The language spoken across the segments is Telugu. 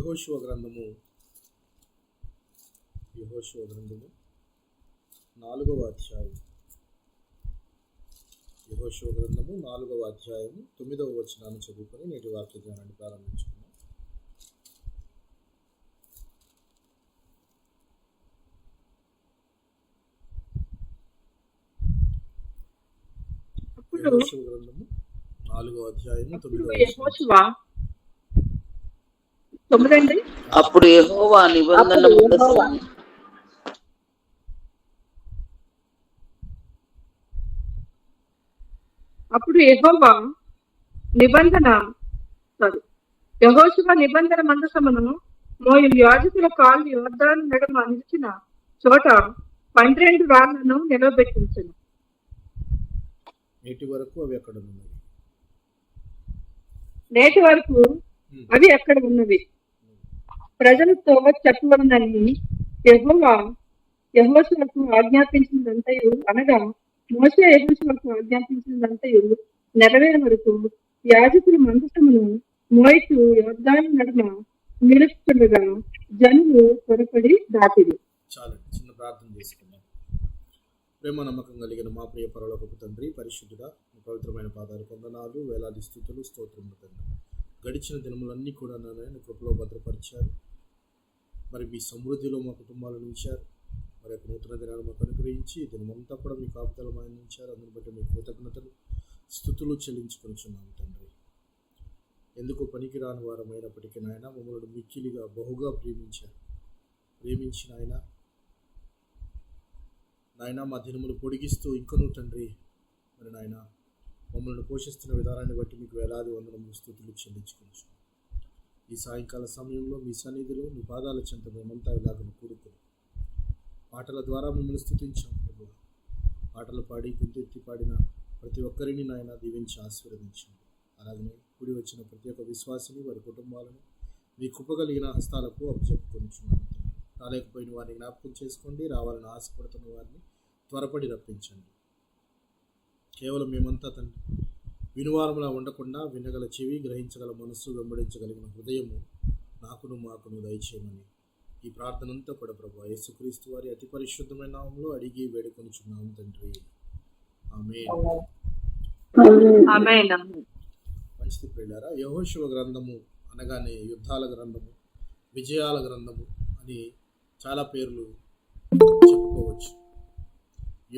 యెహోషువ గ్రంథము 4వ అధ్యాయం. యెహోషువ గ్రంథము 4వ అధ్యాయము 9వ వచనాన్ని చదువుకొని నేటి వాక్య ధ్యానాన్ని ప్రారంభించుకున్నాం. యెహోషువ గ్రంథము 4వ అధ్యాయము 9వ వచనం. అప్పుడు యెహోవా నిబంధన యెహోషువ నిబంధన మందసమును మోయు యాజకుల కాళ్ళు యొర్దాను నడుమ నిలిచిన చోట 12 రాళ్లను నిలవబెట్టించెను. నేటి వరకు అవి అక్కడ ఉన్నవి. ప్రజలతో చెప్పవలనని యెహోషువకు ఆజ్ఞాపించినదంతయు, అనగా మోషే యెహోషువకు ఆజ్ఞాపించినదంతయు నెరవేరే వరకు యాజకులు మందసమును మోయితూ యొర్దాను నడుమ నిలుస్తుండగా జనులు త్వరపడి దాటిరి. చాలా చిన్న ప్రార్థన చేసుకున్నాం. ప్రేమ నమ్మకం కలిగిన మా ప్రియ పరలోకపు తండ్రి, పరిశుద్ధుడా, పవిత్రమైన పాదాలు వందనాలు, వేలాది స్తుతులు, స్తోత్రములు తండ్రి. గడిచిన దినములన్నీ కూడా నాయన కృపలో భద్రపరిచారు. మరి మీ సమృద్ధిలో మా కుటుంబాలను ఉంచారు. మరి యొక్క నూతన దినాలు మాకు అనుగ్రహించి దినమంతా కూడా మీ కాపుదలు ఉంచారు. అందుని బట్టి మీ కృతజ్ఞతలు, స్తుతులు చెల్లించుకొనిచున్నాము తండ్రి. ఎందుకు పనికిరాని వారమైనప్పటికీ నాయన మమ్మల్ని మిక్కిలిగా బహుగా ప్రేమించిన నాయన మా దినములు పొడిగిస్తూ ఇంకనూ తండ్రి మరి నాయన మమ్మల్ని పోషిస్తున్న విధానాన్ని బట్టి మీకు వేలాది వందనములు స్తుతులు చెల్లించుకోవచ్చు. ఈ సాయంకాల సమయంలో మీ సన్నిధిలో మీ పాదాల చెంత మేమంతా ఇలాగను కూడుకుని పాటల ద్వారా మిమ్మల్ని స్తుతించాం. పాటలు పాడి గుంతెత్తి పాడిన ప్రతి ఒక్కరిని నాయన దీవించి ఆశీర్వదించండి. అలాగనే కూడి వచ్చిన ప్రతి ఒక్క విశ్వాసిని, వారి కుటుంబాలను మీ కృపగలిగిన హస్తాలకు అప్పచెప్పుకొనిచున్నాను. రాలేకపోయిన వారిని జ్ఞాపకం చేసుకోండి. రావాలని ఆశపడుతున్న వారిని త్వరపడి రప్పించండి. కేవలం మేమంతా తండ్రి వినువారములా ఉండకుండా వినగల చెవి, గ్రహించగల మనస్సు, వెంబడించగలిగిన హృదయము నాకును మాకును దయచేయమని ఈ ప్రార్థనంతా కూడా ప్రభువా యేసుక్రీస్తు వారి అతి పరిశుద్ధమైన నామములో అడిగి వేడుకొనిచున్నాము తండ్రి. ఆమేన్. మంచిది ప్రియులారా, యెహోషువ గ్రంథము అనగానే యుద్ధాల గ్రంథము, విజయాల గ్రంథము అని చాలా పేర్లు చెప్పుకోవచ్చు.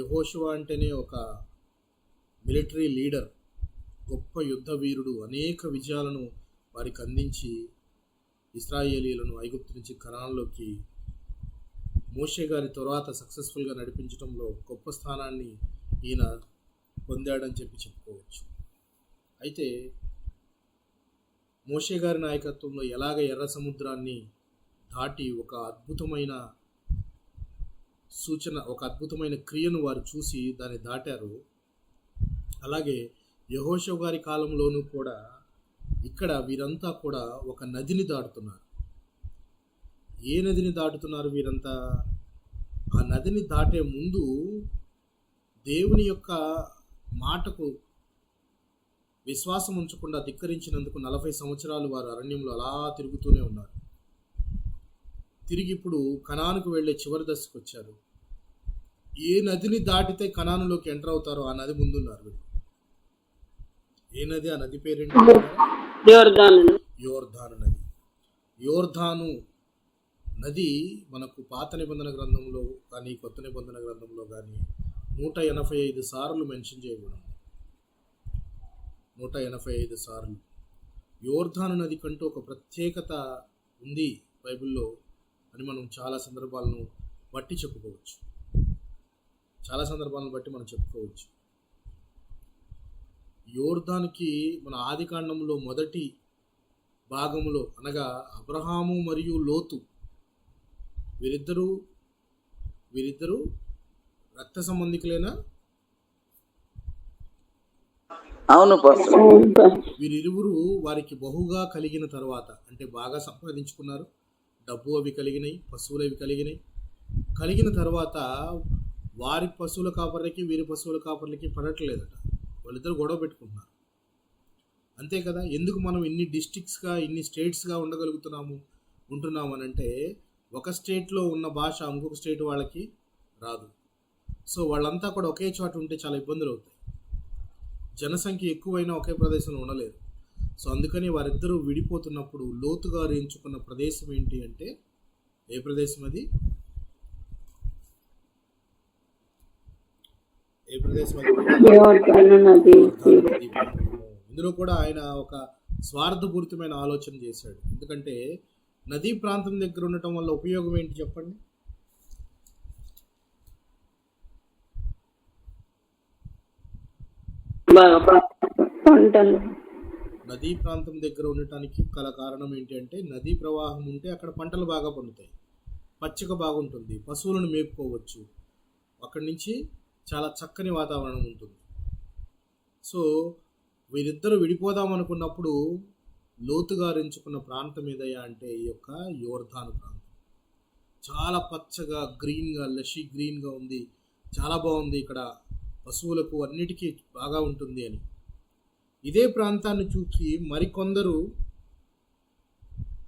యెహోషువ అంటేనే ఒక మిలిటరీ లీడర్, గొప్ప యుద్ధ వీరుడు. అనేక విజయాలను వారికి అందించి ఇశ్రాయేలీయులను ఐగుప్తు నుంచి కనాన్లోకి మోషే గారి తర్వాత సక్సెస్ఫుల్గా నడిపించడంలో గొప్ప స్థానాన్ని ఈయన పొందాడని చెప్పుకోవచ్చు. అయితే మోషే గారి నాయకత్వంలో ఎలాగ ఎర్ర సముద్రాన్ని దాటి ఒక అద్భుతమైన సూచన, ఒక అద్భుతమైన క్రియను వారు చూసి దాన్ని దాటారు. అలాగే యెహోషువ గారి కాలంలోనూ కూడా ఇక్కడ వీరంతా కూడా ఒక నదిని దాటుతున్నారు. ఏ నదిని దాటుతున్నారు వీరంతా? ఆ నదిని దాటే ముందు దేవుని యొక్క మాటకు విశ్వాసం ఉంచకుండా ధిక్కరించినందుకు 40 సంవత్సరాలు వారు అరణ్యంలో అలా తిరుగుతూనే ఉన్నారు. తిరిగి ఇప్పుడు కనానుకు వెళ్ళే చివరి దశకు వచ్చారు. ఏ నదిని దాటితే కనానులోకి ఎంటర్ అవుతారో ఆ నది ముందున్నారు వీళ్ళు. ఏ నది? ఆ నది పేరేంటి? యోర్దాను నది. యోర్దాను నది మనకు పాత నిబంధన గ్రంథంలో కానీ కొత్త నిబంధన గ్రంథంలో కానీ 185 సార్లు మెన్షన్ చేయబడింది. 185 సార్లు. యోర్దాను నది కంటూ ఒక ప్రత్యేకత ఉంది బైబిల్లో అని మనం చాలా సందర్భాలను బట్టి చెప్పుకోవచ్చు. యోర్దానుకి మన ఆది కాండంలో మొదటి భాగములో అనగా అబ్రహాము మరియు లోతు వీరిద్దరూ రక్త సంబంధికులేనా? అవును. వీరిరువురు వారికి బహుగా కలిగిన తర్వాత, అంటే బాగా సంపాదించుకున్నారు, డబ్బు అవి కలిగినాయి, పశువులు అవి కలిగిన తర్వాత వారి పశువుల కాపర్లకి వీరి పశువుల కాపర్లకి పడట్లేదట. వాళ్ళిద్దరు గొడవ పెట్టుకుంటున్నారు. అంతే కదా. ఎందుకు మనం ఇన్ని డిస్ట్రిక్ట్స్గా ఇన్ని స్టేట్స్గా ఉండగలుగుతున్నాము ఉంటున్నామనంటే ఒక స్టేట్లో ఉన్న భాష ఇంకొక స్టేట్ వాళ్ళకి రాదు. సో వాళ్ళంతా కూడా ఒకే చోట ఉంటే చాలా ఇబ్బందులు అవుతాయి. జనసంఖ్య ఎక్కువైనా ఒకే ప్రదేశంలో ఉండలేరు. సో అందుకని వారిద్దరూ విడిపోతున్నప్పుడు లోతు గారు ఎంచుకున్న ప్రదేశం ఏంటి అంటే, ఏ ప్రదేశం అది? ఏ ప్రదేశం అది? యోర్దాను నది తీరం. నదీ ప్రాంతము. ఇందులో కూడా ఆయన ఒక స్వార్థపూరితమైన ఆలోచన చేశాడు. ఎందుకంటే నదీ ప్రాంతం దగ్గర ఉండటం వల్ల ఉపయోగం ఏంటి చెప్పండి? బాగా పంటలు. నదీ ప్రాంతం దగ్గర ఉండటానికి గల కారణం ఏంటి అంటే, నదీ ప్రవాహం ఉంటే అక్కడ పంటలు బాగా పండుతాయి, పచ్చిక బాగుంటుంది, పశువులను మేపుకోవచ్చు, అక్కడి నుంచి చాలా చక్కని వాతావరణం ఉంటుంది. సో వీరిద్దరూ విడిపోదాం అనుకున్నప్పుడు లోతుగా ఎంచుకున్న ప్రాంతం ఏదయ్యా అంటే ఈ యొక్క యోర్దాను ప్రాంతం. చాలా పచ్చగా గ్రీన్గా, లషీ గ్రీన్గా ఉంది, చాలా బాగుంది, ఇక్కడ పశువులకు అన్నిటికీ బాగా ఉంటుంది అని. ఇదే ప్రాంతాన్ని చూసి మరికొందరు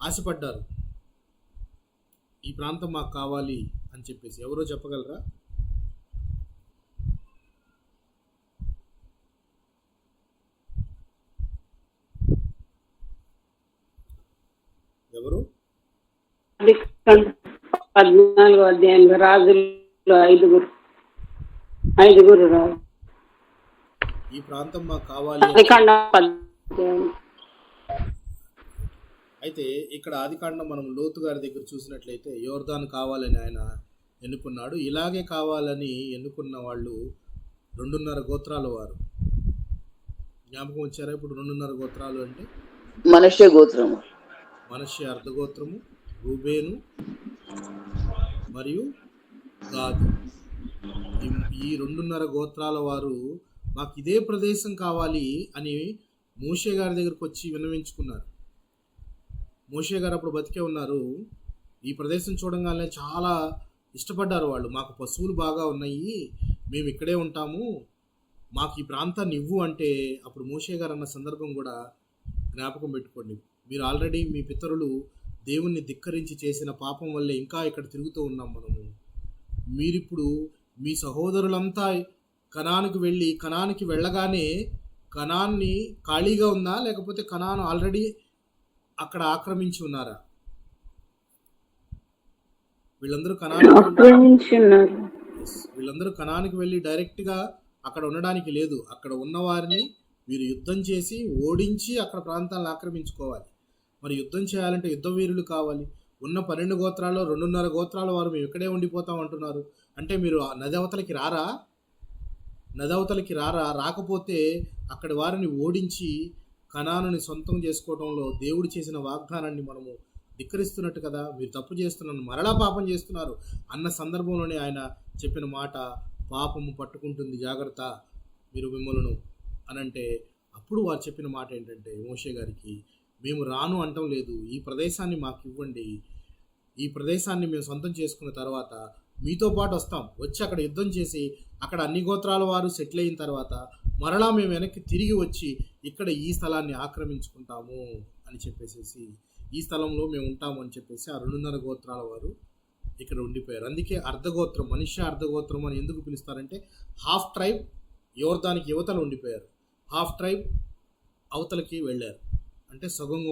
ఆశపడ్డారు, ఈ ప్రాంతం మాకు కావాలి అని చెప్పేసి. ఎవరో చెప్పగలరా? ఎవరు? 14వ అధ్యాయంలో రాజుల్లో ఐదుగురు రాజు. ఈ ప్రాంతం మాకు కావాలి అని. ఆదికాండం 10 అయితే ఇక్కడ ఆదికాండం మనం లోతు గారి దగ్గర చూసినట్లయితే యోర్దాను కావాలని ఆయన ఎన్నుకున్నాడు. ఇలాగే కావాలని ఎన్నుకున్న వాళ్ళు 2.5 గోత్రాల వారు. జ్ఞాపకం వచ్చారా ఇప్పుడు? 2.5 గోత్రాలు అంటే మనష్య గోత్రము, మనష్య అర్ధగోత్రము, రూబేను మరియు గాదు. ఈ 2.5 గోత్రాల వారు మాకు ఇదే ప్రదేశం కావాలి అని మోషే గారి దగ్గరకు వచ్చి విన్నవించుకున్నారు. మోషే గారు అప్పుడు బతికే ఉన్నారు. ఈ ప్రదేశం చూడంగానే చాలా ఇష్టపడ్డారు వాళ్ళు. మాకు పశువులు బాగా ఉన్నాయి, మేము ఇక్కడే ఉంటాము, మాకు ఈ ప్రాంతాన్ని ఇవ్వు అంటే అప్పుడు మోషే గారు అన్న సందర్భం కూడా జ్ఞాపకం పెట్టుకోండి. మీరు ఆల్రెడీ మీ పితరులు దేవుణ్ణి ధిక్కరించి చేసిన పాపం వల్లే ఇంకా ఇక్కడ తిరుగుతూ ఉన్నాం మనము. మీరిప్పుడు మీ సహోదరులంతా కనానికి వెళ్ళగానే కనాన్ని ఖాళీగా ఉందా, లేకపోతే కనాను ఆల్రెడీ అక్కడ ఆక్రమించి ఉన్నారా? వీళ్ళందరూ కనానికి వెళ్ళి డైరెక్ట్గా అక్కడ ఉండడానికి లేదు. అక్కడ ఉన్నవారిని మీరు యుద్ధం చేసి ఓడించి అక్కడ ప్రాంతాలను ఆక్రమించుకోవాలి. మరి యుద్ధం చేయాలంటే యుద్ధ వీరులు కావాలి. ఉన్న 12 గోత్రాల్లో 2.5 గోత్రాల వారు మేము ఇక్కడే ఉండిపోతాం అంటున్నారు. అంటే మీరు నది అవతలకి రారా? రాకపోతే అక్కడి వారిని ఓడించి కనానుని సొంతం చేసుకోవడంలో దేవుడు చేసిన వాగ్దానాన్ని మనము ధిక్కరిస్తున్నట్టు కదా. మీరు తప్పు చేస్తున్నారు, మరలా పాపం చేస్తున్నారు అన్న సందర్భంలోనే ఆయన చెప్పిన మాట, పాపము పట్టుకుంటుంది జాగ్రత్త మీరు మిమ్మల్ని అనంటే, అప్పుడు వారు చెప్పిన మాట ఏంటంటే మోషే గారికి, మేము రాను అంటం లేదు, ఈ ప్రదేశాన్ని మాకు ఇవ్వండి, ఈ ప్రదేశాన్ని మేము సొంతం చేసుకున్న తర్వాత మీతో పాటు వస్తాం, వచ్చి అక్కడ యుద్ధం చేసి అక్కడ అన్ని గోత్రాల వారు సెటిల్ అయిన తర్వాత మరలా మేము వెనక్కి తిరిగి వచ్చి ఇక్కడ ఈ స్థలాన్ని ఆక్రమించుకుంటాము అని చెప్పేసి, ఈ స్థలంలో మేము ఉంటాము అని చెప్పేసి ఆ 2.5 గోత్రాల వారు ఇక్కడ ఉండిపోయారు. అందుకే అర్ధగోత్రం, మనిషి అర్ధగోత్రం అని ఎందుకు పిలుస్తారంటే, హాఫ్ ట్రైబ్ యోర్దానికి యువతలు ఉండిపోయారు, హాఫ్ ట్రైబ్ అవతలకి వెళ్ళారు. అంటే సగం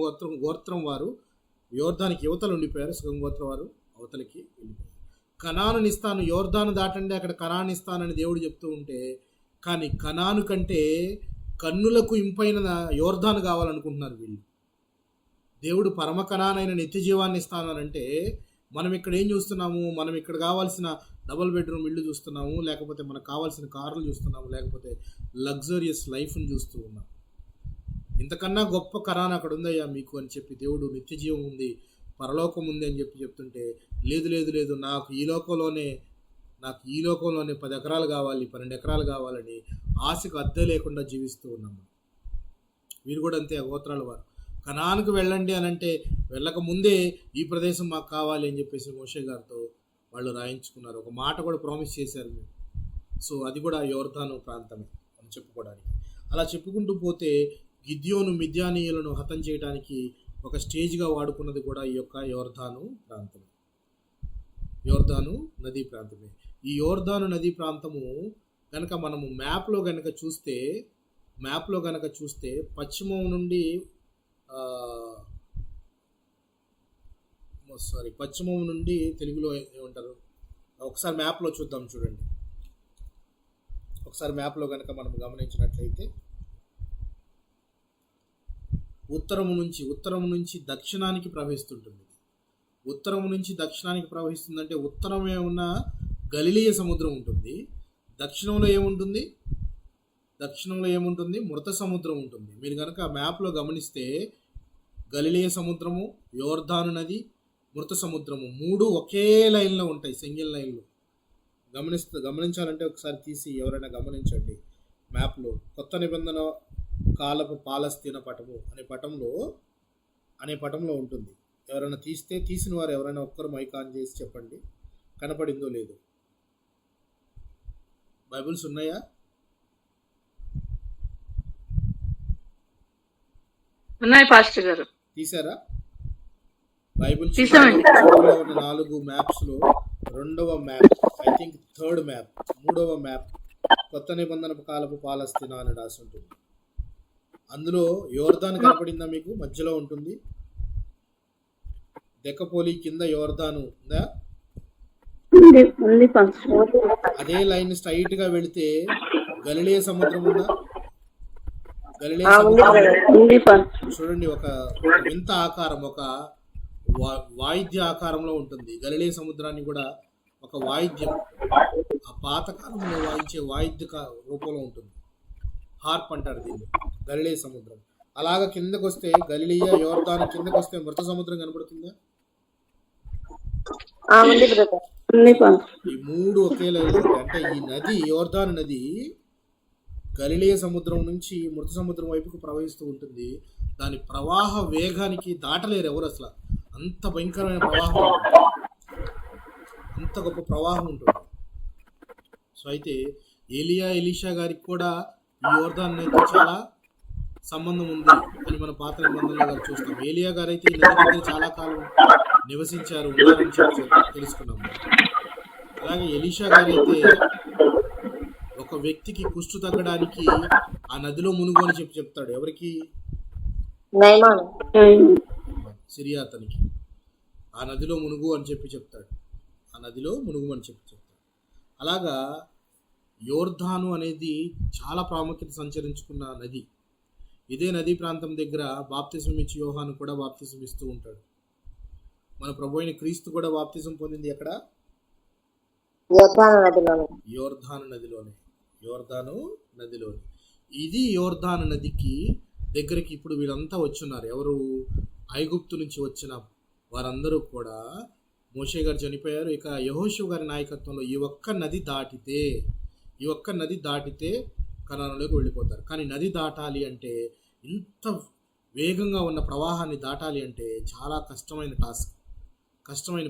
గోత్రం వారు యోర్దానికి యువతలు ఉండిపోయారు, సగం గోత్రం వారు అవతలకి వెళ్ళిపోయారు. కనానుని ఇస్తాను, యోర్దాను దాటండి అక్కడ కనాను ఇస్తానని దేవుడు చెప్తూ ఉంటే, కానీ కనాను కంటే కన్నులకు ఇంపైన యోర్దాను కావాలనుకుంటున్నారు వీళ్ళు. దేవుడు పరమ కనానైన నిత్య జీవాన్ని ఇస్తానంటే మనం ఇక్కడ ఏం చూస్తున్నాము? మనం ఇక్కడ కావాల్సిన డబుల్ బెడ్రూమ్ ఇల్లు చూస్తున్నాము, లేకపోతే మనకు కావాల్సిన కార్లు చూస్తున్నాము, లేకపోతే లగ్జరియస్ లైఫ్ని చూస్తూ ఉన్నాము. ఇంతకన్నా గొప్ప కనాన్ అక్కడ ఉందయ్యా మీకు అని చెప్పి దేవుడు నిత్య జీవం ఉంది, పరలోకం ఉంది అని చెప్తుంటే, లేదు నాకు ఈ లోకంలోనే 10 ఎకరాలు కావాలి, 12 ఎకరాలు కావాలని ఆశకు అద్దె లేకుండా జీవిస్తూ ఉన్నాము. వీరు కూడా అంతే, ఆ గోత్రాల వారు. కనానుకు వెళ్ళండి అని అంటే వెళ్ళక ముందే ఈ ప్రదేశం మాకు కావాలి అని చెప్పేసి మోషే గారితో వాళ్ళు రాయించుకున్నారు. ఒక మాట కూడా ప్రామిస్ చేశారు మేము. సో అది కూడా యోర్దాను ప్రాంతమే అని చెప్పుకోవడానికి. అలా చెప్పుకుంటూ పోతే గిద్యోను మిద్యానీయులను హతం చేయడానికి ఒక స్టేజ్గా వాడుకున్నది కూడా ఈ యొక్క యోర్దాను ప్రాంతమే, నదీ ప్రాంతమే. ఈ యోర్దాను నదీ ప్రాంతము కనుక మనము మ్యాప్లో కనుక చూస్తే పశ్చిమం నుండి తెలుగులో ఏమంటారు, ఒకసారి మ్యాప్లో చూద్దాం. చూడండి, ఒకసారి మ్యాప్లో కనుక మనం గమనించినట్లయితే ఉత్తరము నుంచి దక్షిణానికి ప్రవహిస్తుంటుంది. ఉత్తరము నుంచి దక్షిణానికి ప్రవహిస్తుందంటే ఉత్తరమే ఉన్న గలిలయ సముద్రం ఉంటుంది. దక్షిణంలో ఏముంటుంది? మృత సముద్రం ఉంటుంది. మీరు కనుక మ్యాప్లో గమనిస్తే గలిలయ సముద్రము, యోర్దాను నది, మృత సముద్రము 3 ఒకే లైన్లో ఉంటాయి, సింగిల్ లైన్లో. గమనించాలంటే ఒకసారి తీసి ఎవరైనా గమనించండి మ్యాప్లో. కొత్త నిబంధన కాలపు పాలస్తీన పటము అనే పటంలో ఉంటుంది. ఎవరైనా తీసిన వారు ఎవరైనా ఒక్కరు మైక్ ఆన్ చేసి చెప్పండి, కనపడిందో లేదో. బైబిల్స్ ఉన్నాయా? ఉన్నాయి పాస్టర్ గారు. తీసారా? బైబిల్ తీసామండి. 4 మ్యాప్స్లో రెండవ map, I think third map, 3వ మ్యాప్ కొత్త నిబంధన కాలపు పాలస్తీనా అని రాసి ఉంటుంది. అందులో యోర్దాను కనపడిందా మీకు? మధ్యలో ఉంటుంది. దెక్కపోలి కింద యోర్దాను ఉందా? అదే లైన్ స్ట్రైట్ గా వెళితే గలిలయ సముద్రం ఉందా? గలిలయ సముద్రం చూడండి, ఒక వింత ఆకారం, ఒక వాయిద్య ఆకారంలో ఉంటుంది. గలిలయ సముద్రాన్ని కూడా ఒక వాయిద్యం, ఆ పాతకాలంలో వాయించే వాయిద్య రూపంలో ఉంటుంది. హార్ప్ అంటారు దీన్ని, గలిలయ సముద్రం. అలాగా కిందకు వస్తే గలిలయ, యోర్దాను కిందకు వస్తే మృత సముద్రం కనబడుతుందా? ఈ 3 ఒకే లైన్. అంటే ఈ నది, యోర్దాను నది గలిలయ సముద్రం నుంచి మృత సముద్రం వైపుకు ప్రవహిస్తూ ఉంటుంది. దాని ప్రవాహ వేగానికి దాటలేరు ఎవరు అసలు. అంత భయంకరమైన ప్రవాహం ఉంటుంది, అంత గొప్ప ప్రవాహం ఉంటుంది. సో అయితే ఎలీషా గారికి కూడా ఈ యోర్దాను నదితో చాలా సంబంధం ఉంది అని మన పాత నిబంధనలో చూస్తాం. ఏలియా గారు అయితే ఈ నది దగ్గర చాలా కాలం నివసించారు, ఉన్నారని చెప్పి తెలుసుకున్నాము. అలాగే ఎలీషా గారు అయితే ఒక వ్యక్తికి కుష్టు తగ్గడానికి ఆ నదిలో మునుగు అని చెప్తాడు. ఎవరికి? సిరియా అతనికి ఆ నదిలో మునుగు అని చెప్పి చెప్తాడు. అలాగా యోర్దాను అనేది చాలా ప్రాముఖ్యత సంచరించుకున్న నది. ఇదే నదీ ప్రాంతం దగ్గర బాప్తిజం ఇచ్చి యోహాను కూడా బాప్తిజం ఇస్తూ ఉంటాడు. మన ప్రభు అయిన క్రీస్తు కూడా బాప్తిజం పొందింది ఎక్కడ? యోర్దాను నదిలోనే. ఇది యోర్దాను నదికి దగ్గరికి ఇప్పుడు వీళ్ళంతా వచ్చున్నారు. ఎవరు? ఐగుప్తు నుంచి వచ్చిన వారందరూ కూడా. మోషే గారు చనిపోయారు. ఇక యెహోషువ గారి నాయకత్వంలో ఈ ఒక్క నది దాటితే కనానులోకి వెళ్ళిపోతారు. కానీ నది దాటాలి అంటే, ఇంత వేగంగా ఉన్న ప్రవాహాన్ని దాటాలి అంటే చాలా కష్టమైన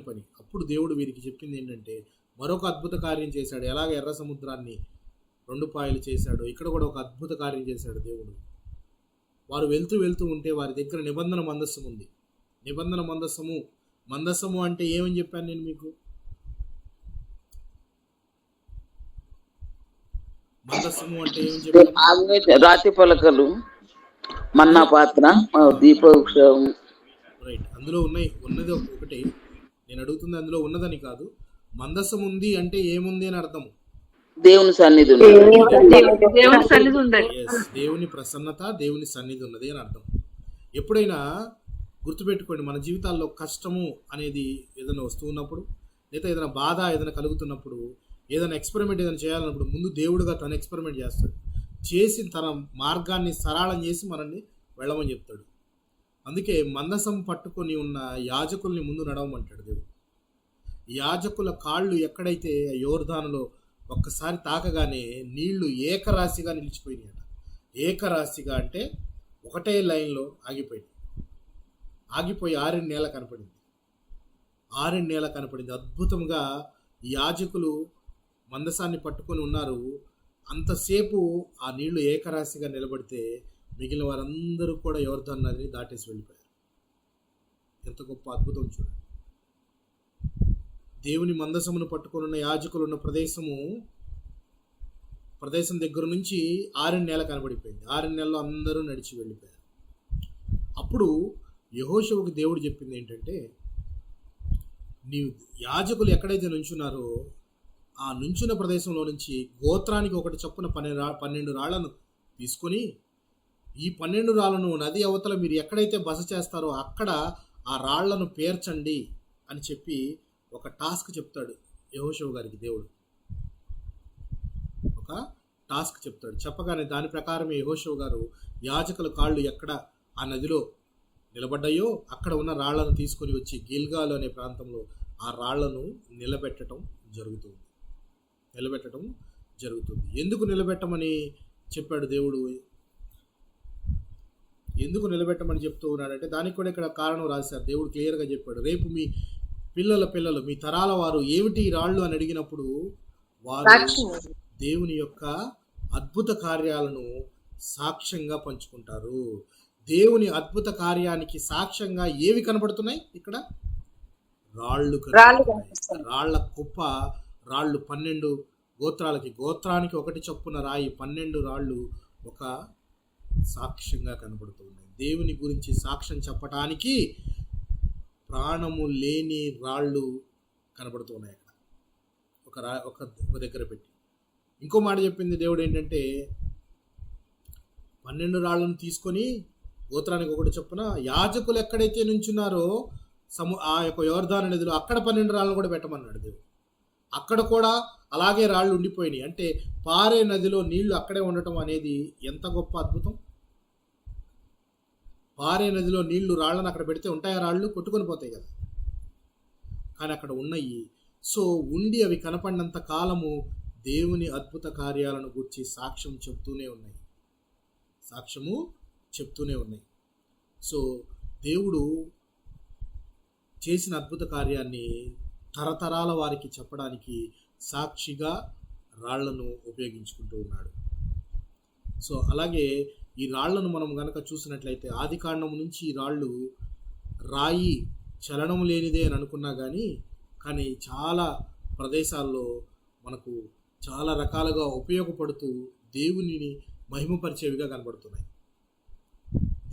పని. అప్పుడు దేవుడు వీరికి చెప్పింది ఏంటంటే, మరొక అద్భుత కార్యం చేశాడు. ఎలాగ ఎర్ర సముద్రాన్ని 2 పాయలు చేశాడు, ఇక్కడ కూడా ఒక అద్భుత కార్యం చేశాడు దేవుడు. వారు వెళ్తూ ఉంటే వారి దగ్గర నిబంధన మందస్సం ఉంది. మందస్సము అంటే ఏమని చెప్పాను నేను మీకు? మందస్సము అంటే ఏమని చెప్పాను? రాతి పలకలు, మన్నా పాత్ర, దీపవృక్షం. రైట్, అందులో ఉన్నది ఒకటి. నేను అడుగుతుంది అందులో ఉన్నదని కాదు. మందస్సం ఉంది అంటే ఏముంది అని అర్థం? దేవుని సన్నిధి ఉంది. దేవుని ప్రసన్నత, దేవుని సన్నిధి ఉన్నది అని అర్థం. ఎప్పుడైనా గుర్తుపెట్టుకోండి, మన జీవితాల్లో కష్టము అనేది ఏదైనా వస్తూ ఉన్నప్పుడు, లేదా ఏదైనా బాధ ఏదైనా కలుగుతున్నప్పుడు, ఏదైనా ఎక్స్పెరిమెంట్ ఏదైనా చేయాలన్నప్పుడు ముందు దేవుడుగా తను ఎక్స్పెరిమెంట్ చేస్తాడు. చేసి తన మార్గాన్ని సరళం చేసి మనల్ని వెళ్ళమని చెప్తాడు. అందుకే మందసం పట్టుకొని ఉన్న యాజకుల్ని ముందు నడవమంటాడు దేవుడు. యాజకుల కాళ్ళు ఎక్కడైతే యోర్దానులో ఒక్కసారి తాకగానే నీళ్లు ఏకరాశిగా నిలిచిపోయినాయట. ఏకరాశిగా అంటే ఒకటే లైన్లో ఆగిపోయి 6 నెలల కనపడింది. అద్భుతంగా యాజకులు మందసాన్ని పట్టుకొని ఉన్నారు. అంతసేపు ఆ నీళ్లు ఏకరాశిగా నిలబడితే మిగిలిన వారందరూ కూడా యోర్దాను నదిని దాటేసి వెళ్ళిపోయారు. ఎంత గొప్ప అద్భుతం చూడండి. దేవుని మందసమును పట్టుకొని ఉన్న యాజకులు ఉన్న ప్రదేశం దగ్గర నుంచి 6 నెలలు కనబడిపోయింది. 6 నెలలు అందరూ నడిచి వెళ్ళిపోయారు. అప్పుడు యెహోషువకు దేవుడు చెప్పింది ఏంటంటే, నీవు యాజకులు ఎక్కడైతే నుంచున్నారో ఆ నుంచున్న ప్రదేశంలో నుంచి గోత్రానికి ఒకటి చొప్పున 12 రాళ్లను తీసుకొని, ఈ 12 రాళ్లను నది అవతల మీరు ఎక్కడైతే బస చేస్తారో అక్కడ ఆ రాళ్లను పేర్చండి అని చెప్పి ఒక టాస్క్ చెప్తాడు యెహోషువ గారికి దేవుడు. ఒక టాస్క్ చెప్తాడు. చెప్పగానే దాని ప్రకారమే యెహోషువ గారు యాజకుల కాళ్ళు ఎక్కడ ఆ నదిలో నిలబడ్డాయో అక్కడ ఉన్న రాళ్లను తీసుకొని వచ్చి గిల్గాలు అనే ప్రాంతంలో ఆ రాళ్లను నిలబెట్టడం జరుగుతుంది. ఎందుకు నిలబెట్టమని చెప్పాడు దేవుడు? ఎందుకు నిలబెట్టమని చెప్తూ ఉన్నాడంటే దానికి కూడా ఇక్కడ కారణం రాశారు. దేవుడు క్లియర్గా చెప్పాడు. రేపు మీ పిల్లలు మీ తరాల వారు ఏమిటి రాళ్ళు అని అడిగినప్పుడు వారు దేవుని యొక్క అద్భుత కార్యాలను సాక్ష్యంగా పంచుకుంటారు. దేవుని అద్భుత కార్యానికి సాక్ష్యంగా ఏవి కనబడుతున్నాయి? ఇక్కడ రాళ్ళు కనబడుతున్నాయి. రాళ్ల కుప్ప, రాళ్ళు 12 గోత్రానికి ఒకటి చొప్పున రాయి 12 రాళ్ళు ఒక సాక్ష్యంగా కనబడుతున్నాయి. దేవుని గురించి సాక్ష్యం చెప్పటానికి ప్రాణము లేని రాళ్ళు కనబడుతున్నాయి. అక్కడ ఒక దగ్గర పెట్టి ఇంకో మాట చెప్పింది దేవుడు ఏంటంటే, 12 రాళ్లను తీసుకొని గోత్రానికి ఒకటి చొప్పున యాజకులు ఎక్కడైతే నుంచున్నారో ఆ యొక్క యోర్దాను నదిలో అక్కడ 12 రాళ్ళను కూడా పెట్టమన్నాడు దేవుడు. అక్కడ కూడా అలాగే రాళ్ళు ఉండిపోయినాయి. అంటే పారే నదిలో నీళ్లు అక్కడే ఉండటం అనేది ఎంత గొప్ప అద్భుతం. పారే నదిలో నీళ్లు రాళ్ళను అక్కడ పెడితే ఉంటాయా? రాళ్ళు కొట్టుకొని పోతాయి కదా, కానీ అక్కడ ఉన్నాయి. సో ఉండి అవి కనపడినంత కాలము దేవుని అద్భుత కార్యాలను గురించి సాక్ష్యము చెప్తూనే ఉన్నాయి. సో దేవుడు చేసిన అద్భుత కార్యాన్ని తరతరాల వారికి చెప్పడానికి సాక్షిగా రాళ్లను ఉపయోగించుకుంటూ ఉన్నాడు. సో అలాగే ఈ రాళ్లను మనం గనక చూసినట్లయితే ఆదికాండం నుంచి ఈ రాయి చలనం లేనిదే అని అనుకున్నా కానీ చాలా ప్రదేశాల్లో మనకు చాలా రకాలుగా ఉపయోగపడుతూ దేవునిని మహిమపరిచేవిగా కనబడుతున్నాయి.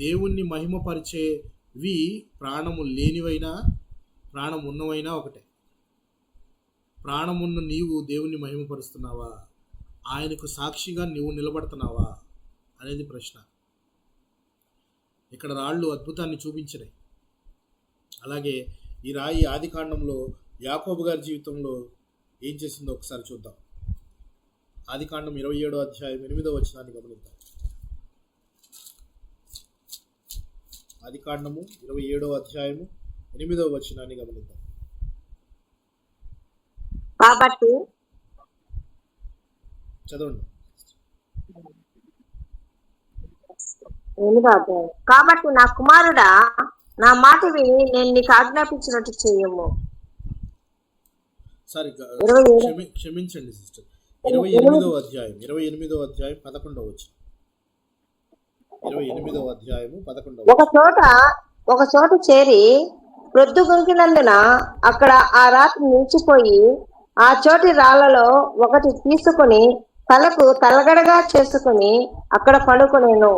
దేవుణ్ణి మహిమపరిచేవి ప్రాణము లేనివైనా ప్రాణం ఉన్నవైనా ఒకటే. ప్రాణమున్న నీవు దేవుణ్ణి మహిమపరుస్తున్నావా? ఆయనకు సాక్షిగా నీవు నిలబడుతున్నావా అనేది ప్రశ్న. ఇక్కడ రాళ్ళు అద్భుతాన్ని చూపించినాయి. అలాగే ఈ రాయి ఆదికాండంలో యాకోబు గారి జీవితంలో ఏం చేసిందో ఒకసారి చూద్దాం. ఆదికాండం 27వ అధ్యాయం 8వ వచనాన్ని గమనిద్దాం. ఆదికాండము 27వ అధ్యాయము 8వ వచనాన్ని గమనిద్దాం. కాబట్టి చదవండి. కాబట్టి నా కుమారుడా, నా మాట విని నేను నీకు ఆజ్ఞాపించినట్టు చేయము. సారీ, క్షమించండి సిస్టర్. 28వ అధ్యాయం 11వ వచనం. 28వ అధ్యాయము 11వ. ఒక చోట చేరి ప్రొద్దు గుంకినందున అక్కడ ఆ రాత్రి నిలిచిపోయి ఆ చోటి రాళ్లలో ఒకటి తీసుకుని తలకు తలగడగా చేసుకుని అక్కడ పడుకునేను.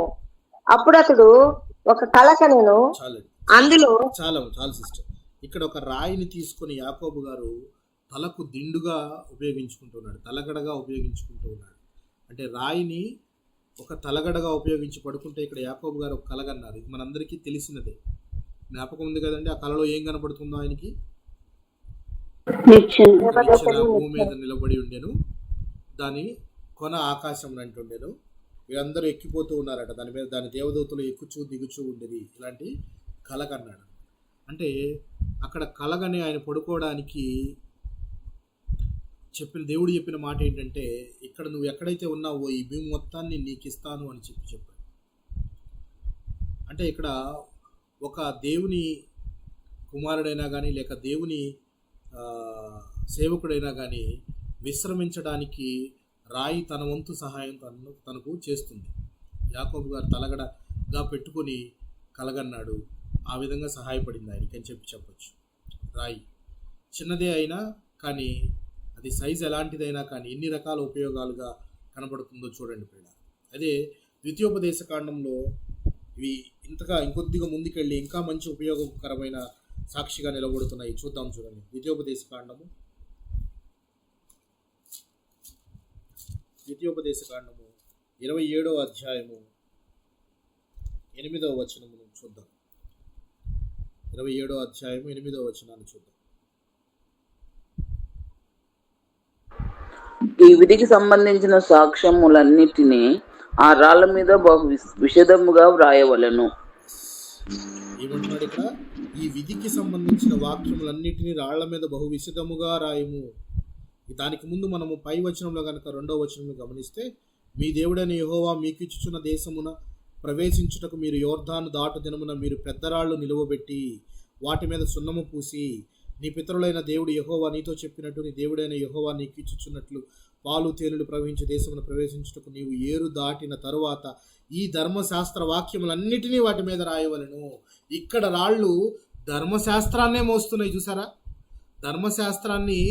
అప్పుడు అతడు ఒక కల కనెను. అందులో చాలు సిస్టర్. ఇక్కడ ఒక రాయిని తీసుకుని యాకోబు గారు తలకు దిండుగా ఉపయోగించుకుంటున్నాడు, తలగడగా ఉపయోగించుకుంటూ ఉన్నాడు. అంటే రాయిని ఒక తలగడగా ఉపయోగించి పడుకుంటే ఇక్కడ యాకోబు గారు ఒక కలగన్నారు. ఇది మనందరికీ తెలిసినదే, జ్ఞాపకం ఉంది కదండి. ఆ కలలో ఏం కనపడుతుందో ఆయనకి? భూమి మీద నిలబడి ఉండెను, దాని కొన ఆకాశం అంటుండెను, వీరందరూ ఎక్కిపోతూ ఉన్నారట దాని మీద, దాని దేవదూతలు ఎక్కుచూ దిగుచూ ఉండేది. ఇలాంటి కలగన్నాడు. అంటే అక్కడ కలగని ఆయన పడుకోవడానికి దేవుడు చెప్పిన మాట ఏంటంటే, ఇక్కడ నువ్వు ఎక్కడైతే ఉన్నావో ఈ భూమి మొత్తాన్ని నీకు ఇస్తాను అని చెప్పాడు. అంటే ఇక్కడ ఒక దేవుని కుమారుడైనా కానీ లేక దేవుని సేవకుడైనా కానీ విశ్రమించడానికి రాయి తన వంతు సహాయం తనకు చేస్తుంది. యాకోబు గారు తలగడగా పెట్టుకొని కలగన్నాడు. ఆ విధంగా సహాయపడింది ఆయనకి అని చెప్పొచ్చు. రాయి చిన్నదే అయినా కానీ అది సైజు ఎలాంటిదైనా కానీ ఎన్ని రకాల ఉపయోగాలుగా కనబడుతుందో చూడండి పిల్ల. అదే ద్వితీయోపదేశ కాండంలో ఇవి ఇంకొద్దిగా ముందుకెళ్ళి ఇంకా మంచి ఉపయోగకరమైన సాక్షిగా నిలబడుతున్నాయి. చూద్దాం చూడండి. ద్వితీయోపదేశ కాండము 27వ అధ్యాయము 8వ వచనమును చూద్దాం. 27వ అధ్యాయము 8వ వచనాన్ని చూద్దాం. ఈ విధికి సంబంధించిన సాక్ష్యములన్నిటినీ ఆ రాళ్ల మీద బహు విశదముగా వ్రాయవలెను. ఏమంటున్నాడు ఇక్కడ? ఈ విధికి సంబంధించిన వాక్యములన్నిటినీ రాళ్ల మీద బహు విశదముగా రాయము. దానికి ముందు మనము పై వచనంలో కనుక 2వ వచనంలో గమనిస్తే, మీ దేవుడైన యెహోవా మీకు ఇచ్చుచున్న దేశమున ప్రవేశించుటకు మీరు యోర్దాను దాటు దినమున మీరు పెద్దరాళ్ళు నిలువబెట్టి వాటి మీద సున్నము పూసి, నీ పితరులైన దేవుడు యెహోవా నీతో చెప్పినట్టు నీ దేవుడైన యెహోవా నీకు ఇచ్చుచున్నట్లు పాలు తేనెలు ప్రవహించే దేశమున ప్రవేశించుటకు నీవు ఏరు దాటిన తరువాత ఈ ధర్మశాస్త్ర వాక్యములన్నిటినీ వాటి మీద రాయవలెను. ఇక్కడ రాళ్ళు ధర్మశాస్త్రాన్నే మోస్తున్నాయి. చూసారా? ధర్మశాస్త్రాన్ని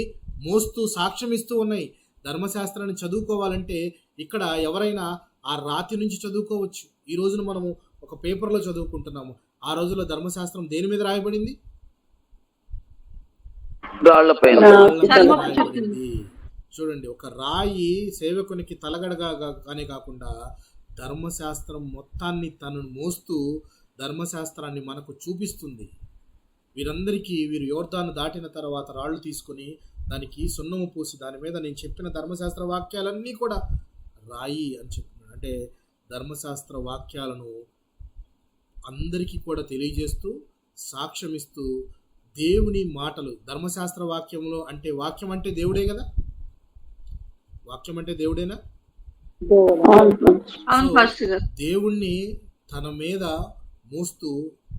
మోస్తూ సాక్ష్యమిస్తూ ఉన్నాయి. ధర్మశాస్త్రాన్ని చదువుకోవాలంటే ఇక్కడ ఎవరైనా ఆ రాతి నుంచి చదువుకోవచ్చు. ఈ రోజున మనము ఒక పేపర్లో చదువుకుంటున్నాము. ఆ రోజుల్లో ధర్మశాస్త్రం దేని మీద రాయబడింది? రాళ్లపైన రాయబడింది. చూడండి, ఒక రాయి సేవకునికి తలగడగానే కాకుండా ధర్మశాస్త్రం మొత్తాన్ని తనను మోస్తూ ధర్మశాస్త్రాన్ని మనకు చూపిస్తుంది. వీరు యోర్దాను దాటిన తర్వాత రాళ్ళు తీసుకొని దానికి సున్నము పూసి దాని మీద నేను చెప్పిన ధర్మశాస్త్ర వాక్యాలన్నీ కూడా రాయి అని చెప్తున్నాడు. అంటే ధర్మశాస్త్ర వాక్యాలను అందరికీ కూడా తెలియజేస్తూ సాక్ష్యమిస్తూ దేవుని మాటలు ధర్మశాస్త్ర వాక్యంలో అంటే వాక్యం అంటే దేవుడే కదా? వాక్యం అంటే దేవుడేనా? దేవుణ్ణి తన మీద మోస్తూ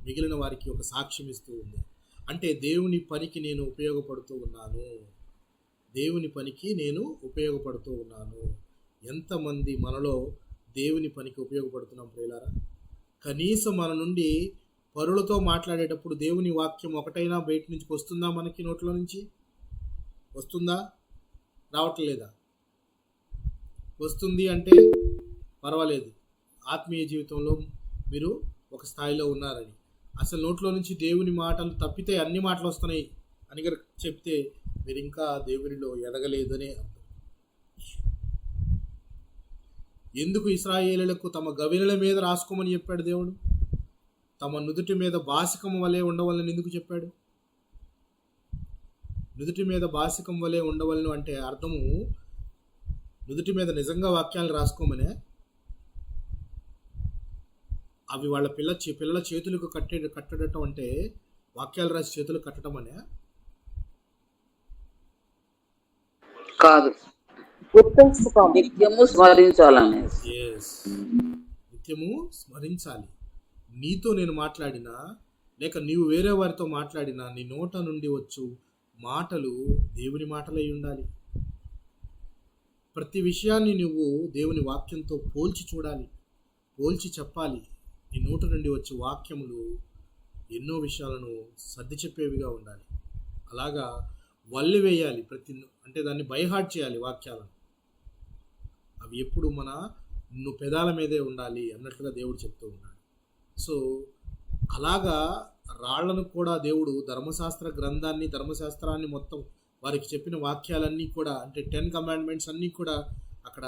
మిగిలిన వారికి ఒక సాక్ష్యం ఇస్తూ ఉంది. అంటే దేవుని పనికి నేను ఉపయోగపడుతూ ఉన్నాను. దేవుని పనికి నేను ఉపయోగపడుతూ ఉన్నాను. ఎంతమంది మనలో దేవుని పనికి ఉపయోగపడుతున్నాం ప్రియులారా? కనీసం మన నుండి పరులతో మాట్లాడేటప్పుడు దేవుని వాక్యం ఒకటైనా బయట నుంచి వస్తుందా? మనకి నోట్లో నుంచి వస్తుందా? రావట్లేదా? వస్తుంది అంటే పర్వాలేదు, ఆత్మీయ జీవితంలో మీరు ఒక స్థాయిలో ఉన్నారని. అసలు నోట్లో నుంచి దేవుని మాటలు తప్పితే అన్ని మాటలు వస్తున్నాయి అని చెప్తే మీరు ఇంకా దేవునిలో ఎదగలేదనే అర్థం. ఎందుకు ఇశ్రాయేలులకు తమ గవినుల మీద రాసుకోమని చెప్పాడు దేవుడు? తమ నుదుటి మీద బాసికం వలె ఉండవలని ఎందుకు చెప్పాడు? నుదుటి మీద బాసికం వలె ఉండవలను అంటే అర్థము నుదుటి మీద నిజంగా వాక్యాలు రాసుకోమనే? అవి వాళ్ళ పిల్లల చేతులకు కట్టడం అంటే వాక్యాలు రాసి చేతులు కట్టడం అనే కాదు, నిత్యము స్మరించాలని. నిత్యము స్మరించాలి. నీతో నేను మాట్లాడినా లేక నీవు వేరే వారితో మాట్లాడినా నీ నోట నుండి వచ్చు మాటలు దేవుని మాటలై ఉండాలి. ప్రతి విషయాన్ని నువ్వు దేవుని వాక్యంతో పోల్చి చూడాలి, పోల్చి చెప్పాలి. నీ నోట నుండి వచ్చే వాక్యములు ఎన్నో విషయాలను సర్ది చెప్పేవిగా ఉండాలి. అలాగా వల్లి వేయాలి, అంటే దాన్ని బైహార్ట్ చేయాలి వాక్యాలను. అవి ఎప్పుడు మన పెదాల మీదే ఉండాలి అన్నట్లుగా దేవుడు చెప్తూ ఉన్నాడు. సో అలాగా రాళ్లను కూడా దేవుడు ధర్మశాస్త్ర గ్రంథాన్ని ధర్మశాస్త్రాన్ని మొత్తం వారికి చెప్పిన వాక్యాలన్నీ కూడా అంటే 10 కమాండ్మెంట్స్ అన్నీ కూడా అక్కడ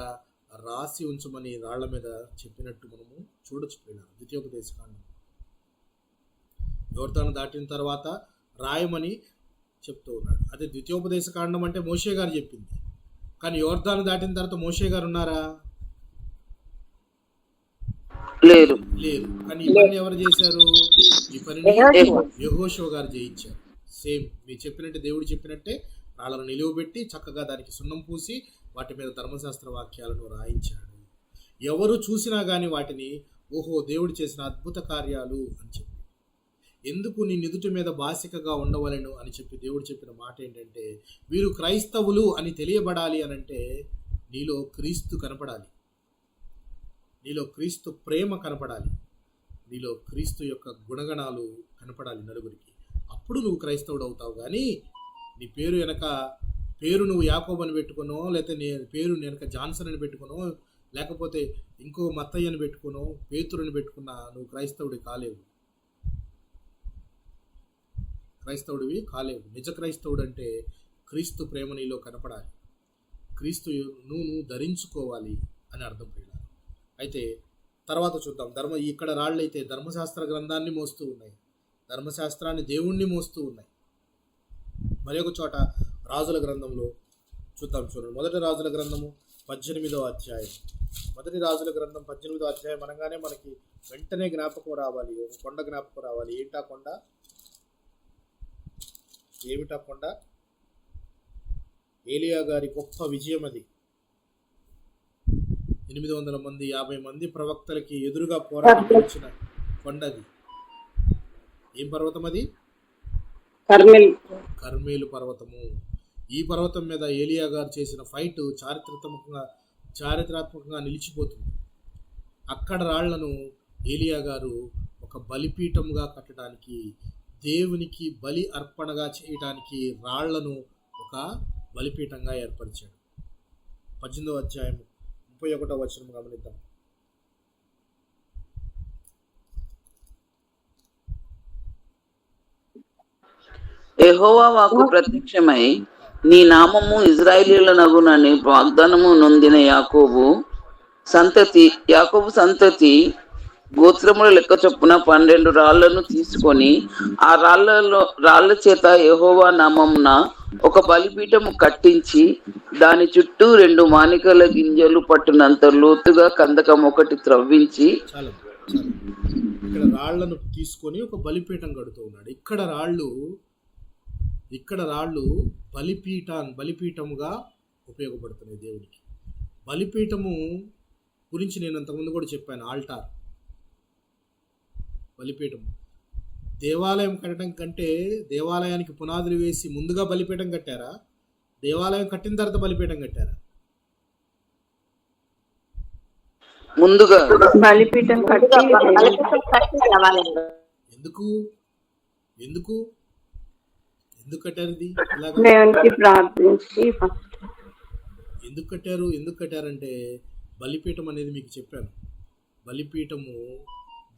రాసి ఉంచమని రాళ్ల మీద చెప్పినట్టు మనము చూడొచ్చు. ద్వితీయోపదేశ కాండం యోర్దాను దాటిన తర్వాత రాయమని చెప్తూ ఉన్నాడు. అదే ద్వితీయోపదేశ కాండం అంటే మోషే గారు చెప్పింది. కానీ యోర్దాను దాటిన తర్వాత మోషే గారు ఉన్నారా? లేరు. కానీ ఈ పని ఎవరు చేశారు? ఈ పనిని యెహోషువ గారు చేయించారు. సేమ్ మీరు చెప్పినట్టే, దేవుడు చెప్పినట్టే రాళ్ళను నిలువబెట్టి చక్కగా దానికి సున్నం పూసి వాటి మీద ధర్మశాస్త్ర వాక్యాలను రాయించాడు. ఎవరు చూసినా కానీ వాటిని ఓహో దేవుడు చేసిన అద్భుత కార్యాలు అని చెప్పి, ఎందుకు నీ నుదుటి మీద బాసికగా ఉండవలెను అని చెప్పి దేవుడు చెప్పిన మాట ఏంటంటే వీరు క్రైస్తవులు అని తెలియబడాలి అనంటే నీలో క్రీస్తు కనపడాలి, నీలో క్రీస్తు ప్రేమ కనపడాలి. నీలో క్రీస్తు యొక్క గుణగణాలు కనపడాలి నలుగురికి. అప్పుడు నువ్వు క్రైస్తవుడు అవుతావు. కానీ నీ పేరు నువ్వు యాకోబు అని పెట్టుకునో, లేకపోతే నీ పేరు వెనక జాన్సన్ అని పెట్టుకునో, లేకపోతే ఇంకో మత్తయ్య అని పెట్టుకునో, పేతురుని పెట్టుకున్నా నువ్వు క్రైస్తవుడివి కాలేవు. నిజ క్రైస్తవుడు అంటే క్రీస్తు ప్రేమ నీలో కనపడాలి, క్రీస్తు నువ్వు ధరించుకోవాలి అని అర్థం ప్రియులారా. అయితే తర్వాత చూద్దాం. ఇక్కడ రాళ్ళైతే ధర్మశాస్త్ర గ్రంథాన్ని మోస్తూ ఉన్నాయి, ధర్మశాస్త్రాన్ని దేవుణ్ణి మోస్తూ ఉన్నాయి. మరి ఒక చోట రాజుల గ్రంథంలో చూద్దాం. చూడండి, మొదటి రాజుల గ్రంథము 18వ అధ్యాయం. మొదటి రాజుల గ్రంథం 18వ అధ్యాయం అనగానే మనకి వెంటనే జ్ఞాపకం రావాలి, ఒక కొండ జ్ఞాపకం రావాలి. ఏమిటా కొండ? ఏలియా గారి గొప్ప విజయం అది. 800 మంది 50 మంది ప్రవక్తలకి ఎదురుగా పోరాటం వచ్చిన కొండది. ఏం పర్వతం అది? కర్మేలు పర్వతము. ఈ పర్వతం మీద ఏలియా గారు చేసిన ఫైట్ చారిత్రాత్మకంగా నిలిచిపోతుంది. అక్కడ రాళ్లను ఏలియా గారు ఒక బలిపీఠంగా కట్టడానికి, దేవునికి బలి అర్పణగా చేయడానికి రాళ్లను ఒక బలిపీఠంగా ఏర్పరిచాడు. 18వ అధ్యాయం 31వ వచనం గమనిద్దాం. యెహోవా వాక్కు ప్రత్యక్షమై, నీ నామము ఇశ్రాయేలీయుల నగునని వాగ్దానము నొందిన యాకోబు సంతతి గోత్రముల లెక్క చొప్పున 12 రాళ్లను తీసుకొని ఆ రాళ్ల చేత యెహోవా నామమున ఒక బలిపీఠము కట్టించి దాని చుట్టూ 2 మానికల గింజలు పట్టునంత లోతుగా కందకం ఒకటి త్రవ్వించి. ఇక్కడ రాళ్లను తీసుకొని ఒక బలిపీఠం కడుతూ ఉన్నాడు. ఇక్కడ రాళ్ళు బలిపీఠముగా ఉపయోగపడుతున్నాయి దేవునికి. బలిపీఠము గురించి నేను అంతకుముందు కూడా చెప్పాను. ఆల్టార్, బలిపీఠం. దేవాలయం కట్టడం కంటే దేవాలయానికి పునాదులు వేసి ముందుగా బలిపీఠం కట్టారా? దేవాలయం కట్టిన తర్వాత బలిపీఠం కట్టారా? ముందుగా బలిపీఠం కట్టి ఎందుకు కట్టారు ఇది? దేవునికి ప్రార్థించి ఎందుకు కట్టారంటే బలిపీఠం అనేది మీకు చెప్పాను. బలిపీఠము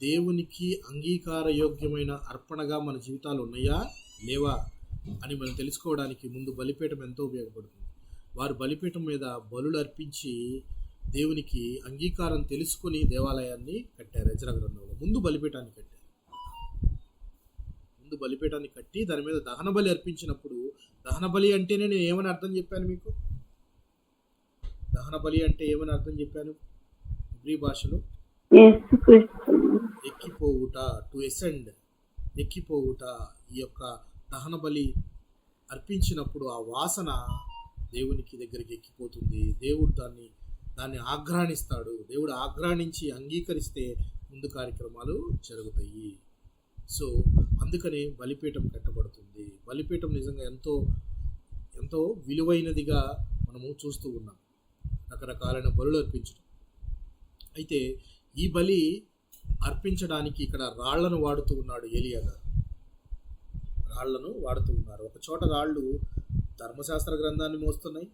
దేవునికి అంగీకారయోగ్యమైన అర్పణగా మన జీవితాలు ఉన్నాయా లేవా అని మనం తెలుసుకోవడానికి ముందు బలిపీఠం ఎంతో ఉపయోగపడుతుంది. వారు బలిపీఠం మీద బలులు అర్పించి దేవునికి అంగీకారం తెలుసుకుని దేవాలయాన్ని కట్టారు. యెజ్రా గ్రంథంలో ముందు బలిపీఠాన్ని కట్టి దాని మీద దహన బలి అర్పించినప్పుడు, దహన బలి అంటేనే నేను ఏమని అర్థం చెప్పాను మీకు? దహన బలి అంటే ఏమని అర్థం చెప్పాను? ఇబ్రీ భాషలో ఎక్కిపోవుట, టు ఎసెండ్, ఎక్కిపోవుట. ఈ యొక్క దహన బలి అర్పించినప్పుడు ఆ వాసన దేవునికి దగ్గరికి ఎక్కిపోతుంది. దేవుడు దాన్ని ఆఘ్రాణిస్తాడు. దేవుడు ఆఘ్రాణించి అంగీకరిస్తే ముందు కార్యక్రమాలు జరుగుతాయి. సో అందుకనే బలిపీఠం కట్టబడుతుంది. బలిపీఠం నిజంగా ఎంతో ఎంతో విలువైనదిగా మనము చూస్తూ ఉన్నాం, రకరకాలైన బలులు అర్పించడం. అయితే ఈ బలి అర్పించడానికి ఇక్కడ రాళ్లను వాడుతూ ఉన్నాడు ఏలియా గారు. రాళ్లను వాడుతూ ఉన్నారు. ఒక చోట రాళ్ళు ధర్మశాస్త్ర గ్రంథాన్ని మోస్తున్నాయి,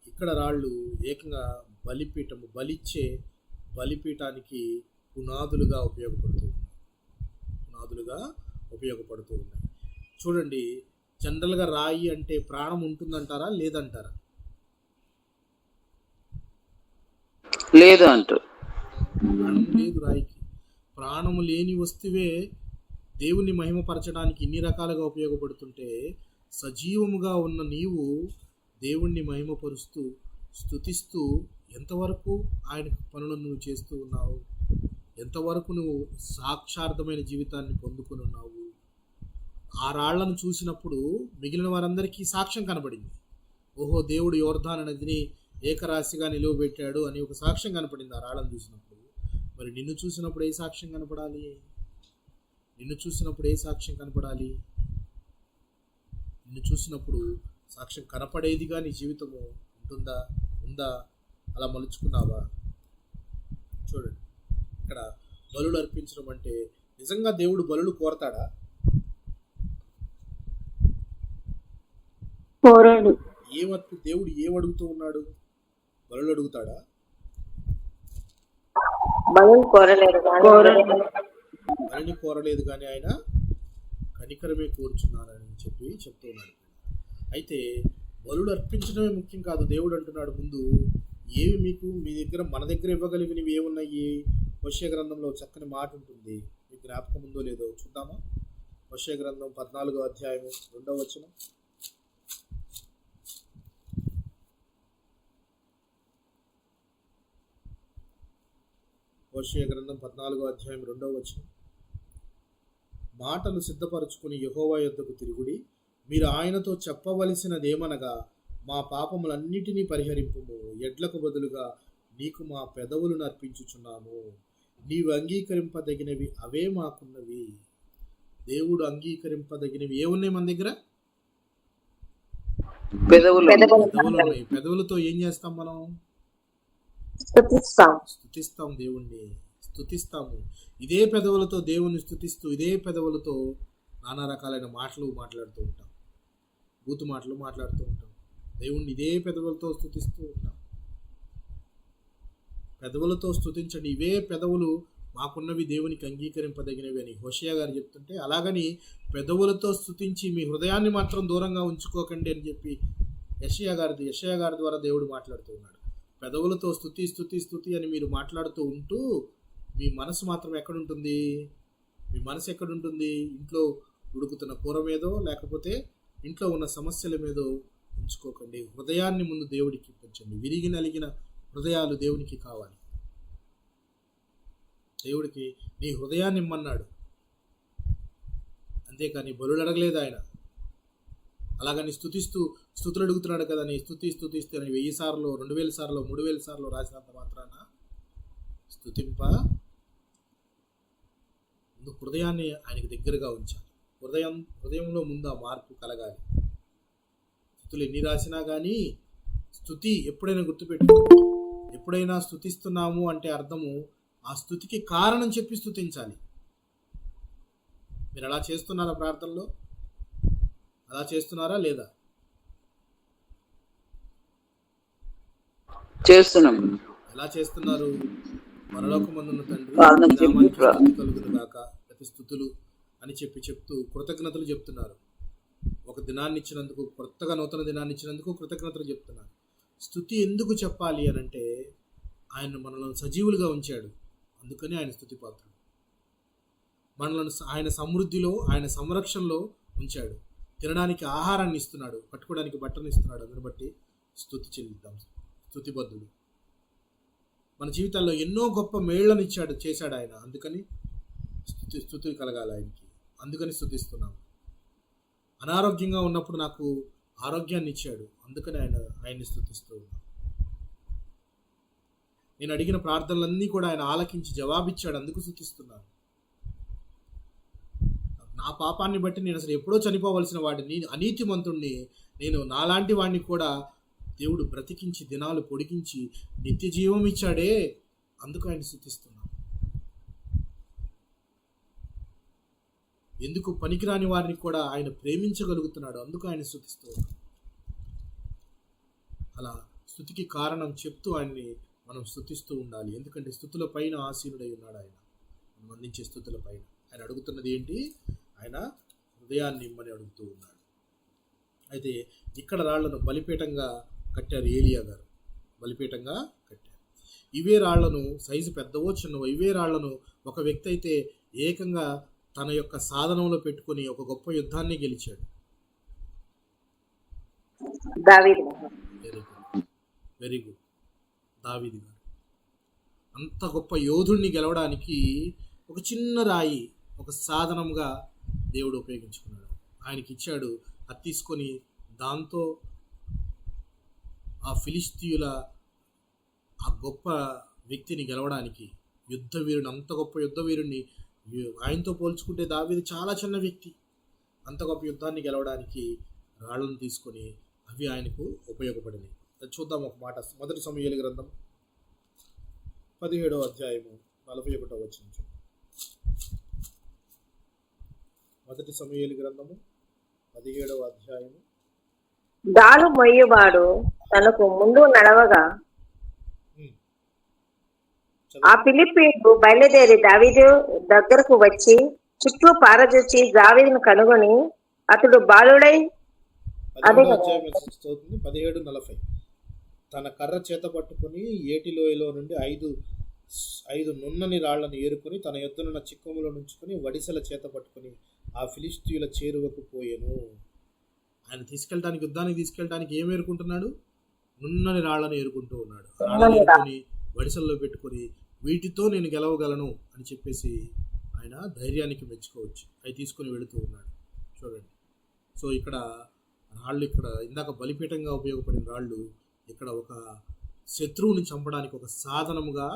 ఇక్కడ రాళ్ళు ఏకంగా బలిచ్చే బలిపీఠానికి పునాదులుగా ఉపయోగపడుతూ ఉన్నాయి. చూడండి, జనరల్గా రాయి అంటే ప్రాణం ఉంటుందంటారా లేదంటారా? లేదు అంటారు. ప్రాణం లేదు రాయికి. ప్రాణము లేని వస్తువే దేవుణ్ణి మహిమపరచడానికి ఇన్ని రకాలుగా ఉపయోగపడుతుంటే, సజీవముగా ఉన్న నీవు దేవుణ్ణి మహిమపరుస్తూ స్తుతిస్తూ ఎంతవరకు ఆయన పనులను నువ్వు చేస్తూ ఉన్నావు? ఎంతవరకు నువ్వు సాక్షార్థమైన జీవితాన్ని పొందుకొని ఉన్నావు? ఆ రాళ్లను చూసినప్పుడు మిగిలిన వారందరికీ సాక్ష్యం కనబడింది. ఓహో, దేవుడు యోర్దాను నదిని ఏకరాశిగా నిలువబెట్టాడు అని ఒక సాక్ష్యం కనపడింది ఆ రాళ్లను చూసినప్పుడు. మరి నిన్ను చూసినప్పుడు ఏ సాక్ష్యం కనపడాలి? నిన్ను చూసినప్పుడు సాక్ష్యం కనపడేదిగా నీ జీవితము ఉందా? అలా మలుచుకున్నావా? చూడండి, ఇక్కడ బలులు అర్పించడం అంటే నిజంగా దేవుడు బలులు కోరతాడా? కోరాడు. దేవుడు ఏమడుగుతూ ఉన్నాడు? బలులు అడుగుతాడా? బలులు కోరలేరు కానీ బలిని కోరలేదు కానీ ఆయన కనికరమే కోరుచున్నారని చెప్తూ ఉన్నాడు. అయితే బలులు అర్పించడమే ముఖ్యం కాదు. దేవుడు అంటున్నాడు ముందు, ఏవి మీకు మీ దగ్గర మన దగ్గర ఇవ్వగలిగినవి ఏమున్నాయి? హోషేయ గ్రంథంలో చక్కని మాట ఉంటుంది, మీకు జ్ఞాపకం ఉందో లేదో చూద్దామా? హోషేయ గ్రంథం 14వ అధ్యాయము 2వ వచనం. హోషేయ గ్రంథం 14వ అధ్యాయం 2వ వచనం. మాటలు సిద్ధపరచుకుని యెహోవా యొద్దకు తిరుగుడి, మీరు ఆయనతో చెప్పవలసినదేమనగా, మా పాపములన్నిటినీ పరిహరింపుము, ఎడ్లకు బదులుగా నీకు మా పెదవులను అర్పించుచున్నాము, నీవు అంగీకరింపదగినవి అవే మాకున్నవి. దేవుడు అంగీకరింపదగినవి ఏమున్నాయి మన దగ్గర? పెదవులు. ఉన్నాయి. పెదవులతో ఏం చేస్తాం మనం? స్తుతిస్తాం, దేవుణ్ణి స్తుతిస్తాము. ఇదే పెదవులతో దేవుణ్ణి స్తుతిస్తూ, ఇదే పెదవులతో నానా రకాలైన మాటలు మాట్లాడుతూ ఉంటాం, బూతు మాటలు మాట్లాడుతూ ఉంటాం. దేవుణ్ణి ఇదే పెదవులతో స్తుతిస్తూ ఉంటాం. పెదవులతో స్తుతించండి, ఇవే పెదవులు మాకున్నవి, దేవునికి అంగీకరింపదగినవి అని హోషేయ గారు చెప్తుంటే, అలాగని పెదవులతో స్తుతించి మీ హృదయాన్ని మాత్రం దూరంగా ఉంచుకోకండి అని చెప్పి యెషయా గారి ద్వారా దేవుడు మాట్లాడుతూ ఉన్నాడు. పెదవులతో స్తుతి స్తుతి స్తుతి అని మీరు మాట్లాడుతూ ఉంటూ మీ మనసు మాత్రం ఎక్కడుంటుంది? మీ మనసు ఎక్కడుంటుంది? ఇంట్లో ఉడుకుతున్న కూర మీదో, లేకపోతే ఇంట్లో ఉన్న సమస్యల మీదో ఉంచుకోకండి. హృదయాన్ని ముందు దేవుడికి ఇప్పించండి. విరిగి నలిగిన హృదయాలు దేవునికి కావాలి. దేవుడికి నీ హృదయాన్ని ఇమ్మన్నాడు, అంతేకాని బలులు అడగలేదు ఆయన. అలాగని స్తుతులు అడుగుతున్నాడు కదా, నీ స్తుతిస్తే అని 1000 సార్లు 2000 సార్లు 3000 సార్లు రాసినంత మాత్రాన స్తుతింప ముందు హృదయాన్ని ఆయనకి దగ్గరగా ఉంచాలి. హృదయంలో ముందు ఆ మార్పు కలగాలి. స్తుతులు ఎన్ని రాసినా కానీ స్తుతి ఎప్పుడైనా గుర్తుపెట్టు, ఎప్పుడైనా స్తుతిస్తున్నాము అంటే అర్థము ఆ స్తుతికి కారణం చెప్పి స్తుతించాలి. మీరు అలా చేస్తున్నారా? ప్రార్థనలో అలా చేస్తున్నారా లేదా? చేస్తున్నాం. ఎలా చేస్తున్నారు? పరలోకమందున్న తండ్రి కలుగును గాక, ప్రతి స్తుతులు అని చెప్తూ కృతజ్ఞతలు చెప్తున్నారు. ఒక దినాన్ని ఇచ్చినందుకు, కొత్తగా నూతన దినాన్ని ఇచ్చినందుకు కృతజ్ఞతలు చెప్తున్నారు. స్తుతి ఎందుకు చెప్పాలి అని అంటే, ఆయన మనల్ని సజీవులుగా ఉంచాడు, అందుకని ఆయన స్తుతి పాత్రుడు. మనల్ని ఆయన సమృద్ధిలో, ఆయన సంరక్షణలో ఉంచాడు. తినడానికి ఆహారాన్ని ఇస్తున్నాడు, కట్టుకోవడానికి బట్టను ఇస్తున్నాడు. అందుని బట్టి స్తుతి చెల్లిద్దాం. స్తుతిబద్ధుడు. మన జీవితాల్లో ఎన్నో గొప్ప మేళ్లను చేశాడు ఆయన, అందుకని స్తుతి కలగాలి ఆయనకి, అందుకని స్తుతిస్తున్నాం. అనారోగ్యంగా ఉన్నప్పుడు నాకు ఆరోగ్యాన్ని ఇచ్చాడు, అందుకని ఆయన్ని స్తుతిస్తూ ఉన్నాం. నేను అడిగిన ప్రార్థనలన్నీ కూడా ఆయన ఆలకించి జవాబిచ్చాడు, అందుకు స్తుతిస్తున్నాను. నా పాపాన్ని బట్టి నేను అసలు ఎప్పుడో చనిపోవలసిన వాడిని, అనీతిమంతుణ్ణి నేను, నాలాంటి వాడిని కూడా దేవుడు బ్రతికించి దినాలు పొడిగించి నిత్య జీవం ఇచ్చాడే, అందుకు ఆయన స్తుతిస్తున్నాను. ఎందుకు పనికిరాని వారిని కూడా ఆయన ప్రేమించగలుగుతున్నాడు, అందుకు ఆయన స్తుతిస్తూ ఉన్నాడు. అలా స్తుతికి కారణం చెప్తూ ఆయన్ని మనం స్తుతిస్తూ ఉండాలి. ఎందుకంటే స్తుతుల పైన ఆసీనుడై ఉన్నాడు ఆయన. మనం అందించే స్తుతుల పైన ఆయన అడుగుతున్నది ఏంటి? ఆయన హృదయాన్ని ఇమ్మని అడుగుతూ ఉన్నాడు. అయితే ఇక్కడ రాళ్లను బలిపీఠంగా కట్టారు ఏలియా గారు, బలిపీఠంగా కట్టారు. ఇవే రాళ్లను, సైజు పెద్దవో చిన్నవో, ఇవే రాళ్లను ఒక వ్యక్తి అయితే ఏకంగా తన యొక్క సాధనంలో పెట్టుకుని ఒక గొప్ప యుద్ధాన్ని గెలిచాడు. వెరీ గుడ్, దావీదు గారు. అంత గొప్ప యోధుడిని గెలవడానికి ఒక చిన్న రాయి ఒక సాధనంగా దేవుడు ఉపయోగించుకున్నాడు, ఆయనకి ఇచ్చాడు. అది తీసుకొని దాంతో ఆ ఫిలిస్తీయుల ఆ గొప్ప వ్యక్తిని గెలవడానికి, యుద్ధ వీరుని, అంత గొప్ప యుద్ధ వీరుణ్ణి, ఆయనతో పోల్చుకుంటే దావీదు చాలా చిన్న వ్యక్తి, అంత గొప్ప యుద్ధాన్ని గెలవడానికి రాళ్లను తీసుకొని అవి ఆయనకు ఉపయోగపడినాయి. చూద్దాం ఒక మాట. 1 సమూయేలు గ్రంథం 17వ అధ్యాయము 41వ వచనం. మొదటి సమూయేలు గ్రంథము 17వ అధ్యాయము. దాలు మొయ్యువాడు తనకు ముందు నడవగా ఆ ఫిలిప్పీయుడు బయలుదేరి దావీదు దగ్గరకు వచ్చి చుట్టూ పారజూచి దావీదును కనుగొని అతడు బాలుడై 17వ అధ్యాయం చదువుతుంది 17:40. తన కర్ర చేత పట్టుకుని ఏటిలోయలో నుండి ఐదు నున్నని రాళ్లను ఏరుకొని తన యొద్దనున్న చిక్కములో నుంచుకొని వడిసెల చేత పట్టుకుని ఆ ఫిలిష్తీయుల చేరువకు పోయెను. ఆయన యుద్ధానికి తీసుకెళ్ళడానికి ఏం ఏరుకుంటున్నాడు? నున్నని రాళ్లను ఏరుకుంటూ ఉన్నాడు. రాళ్లను ఏరుకొని వడిసెల్లో పెట్టుకొని వీటితో నేను గెలవగలను అని చెప్పేసి ఆయన ధైర్యానికి మెచ్చుకోవచ్చు. అవి తీసుకొని వెళుతూ ఉన్నాడు. చూడండి. సో ఇక్కడ రాళ్ళు, ఇక్కడ ఇందాక బలిపీఠంగా ఉపయోగపడిన రాళ్ళు ఇక్కడ ఒక శత్రువుని చంపడానికి ఒక సాధనముగా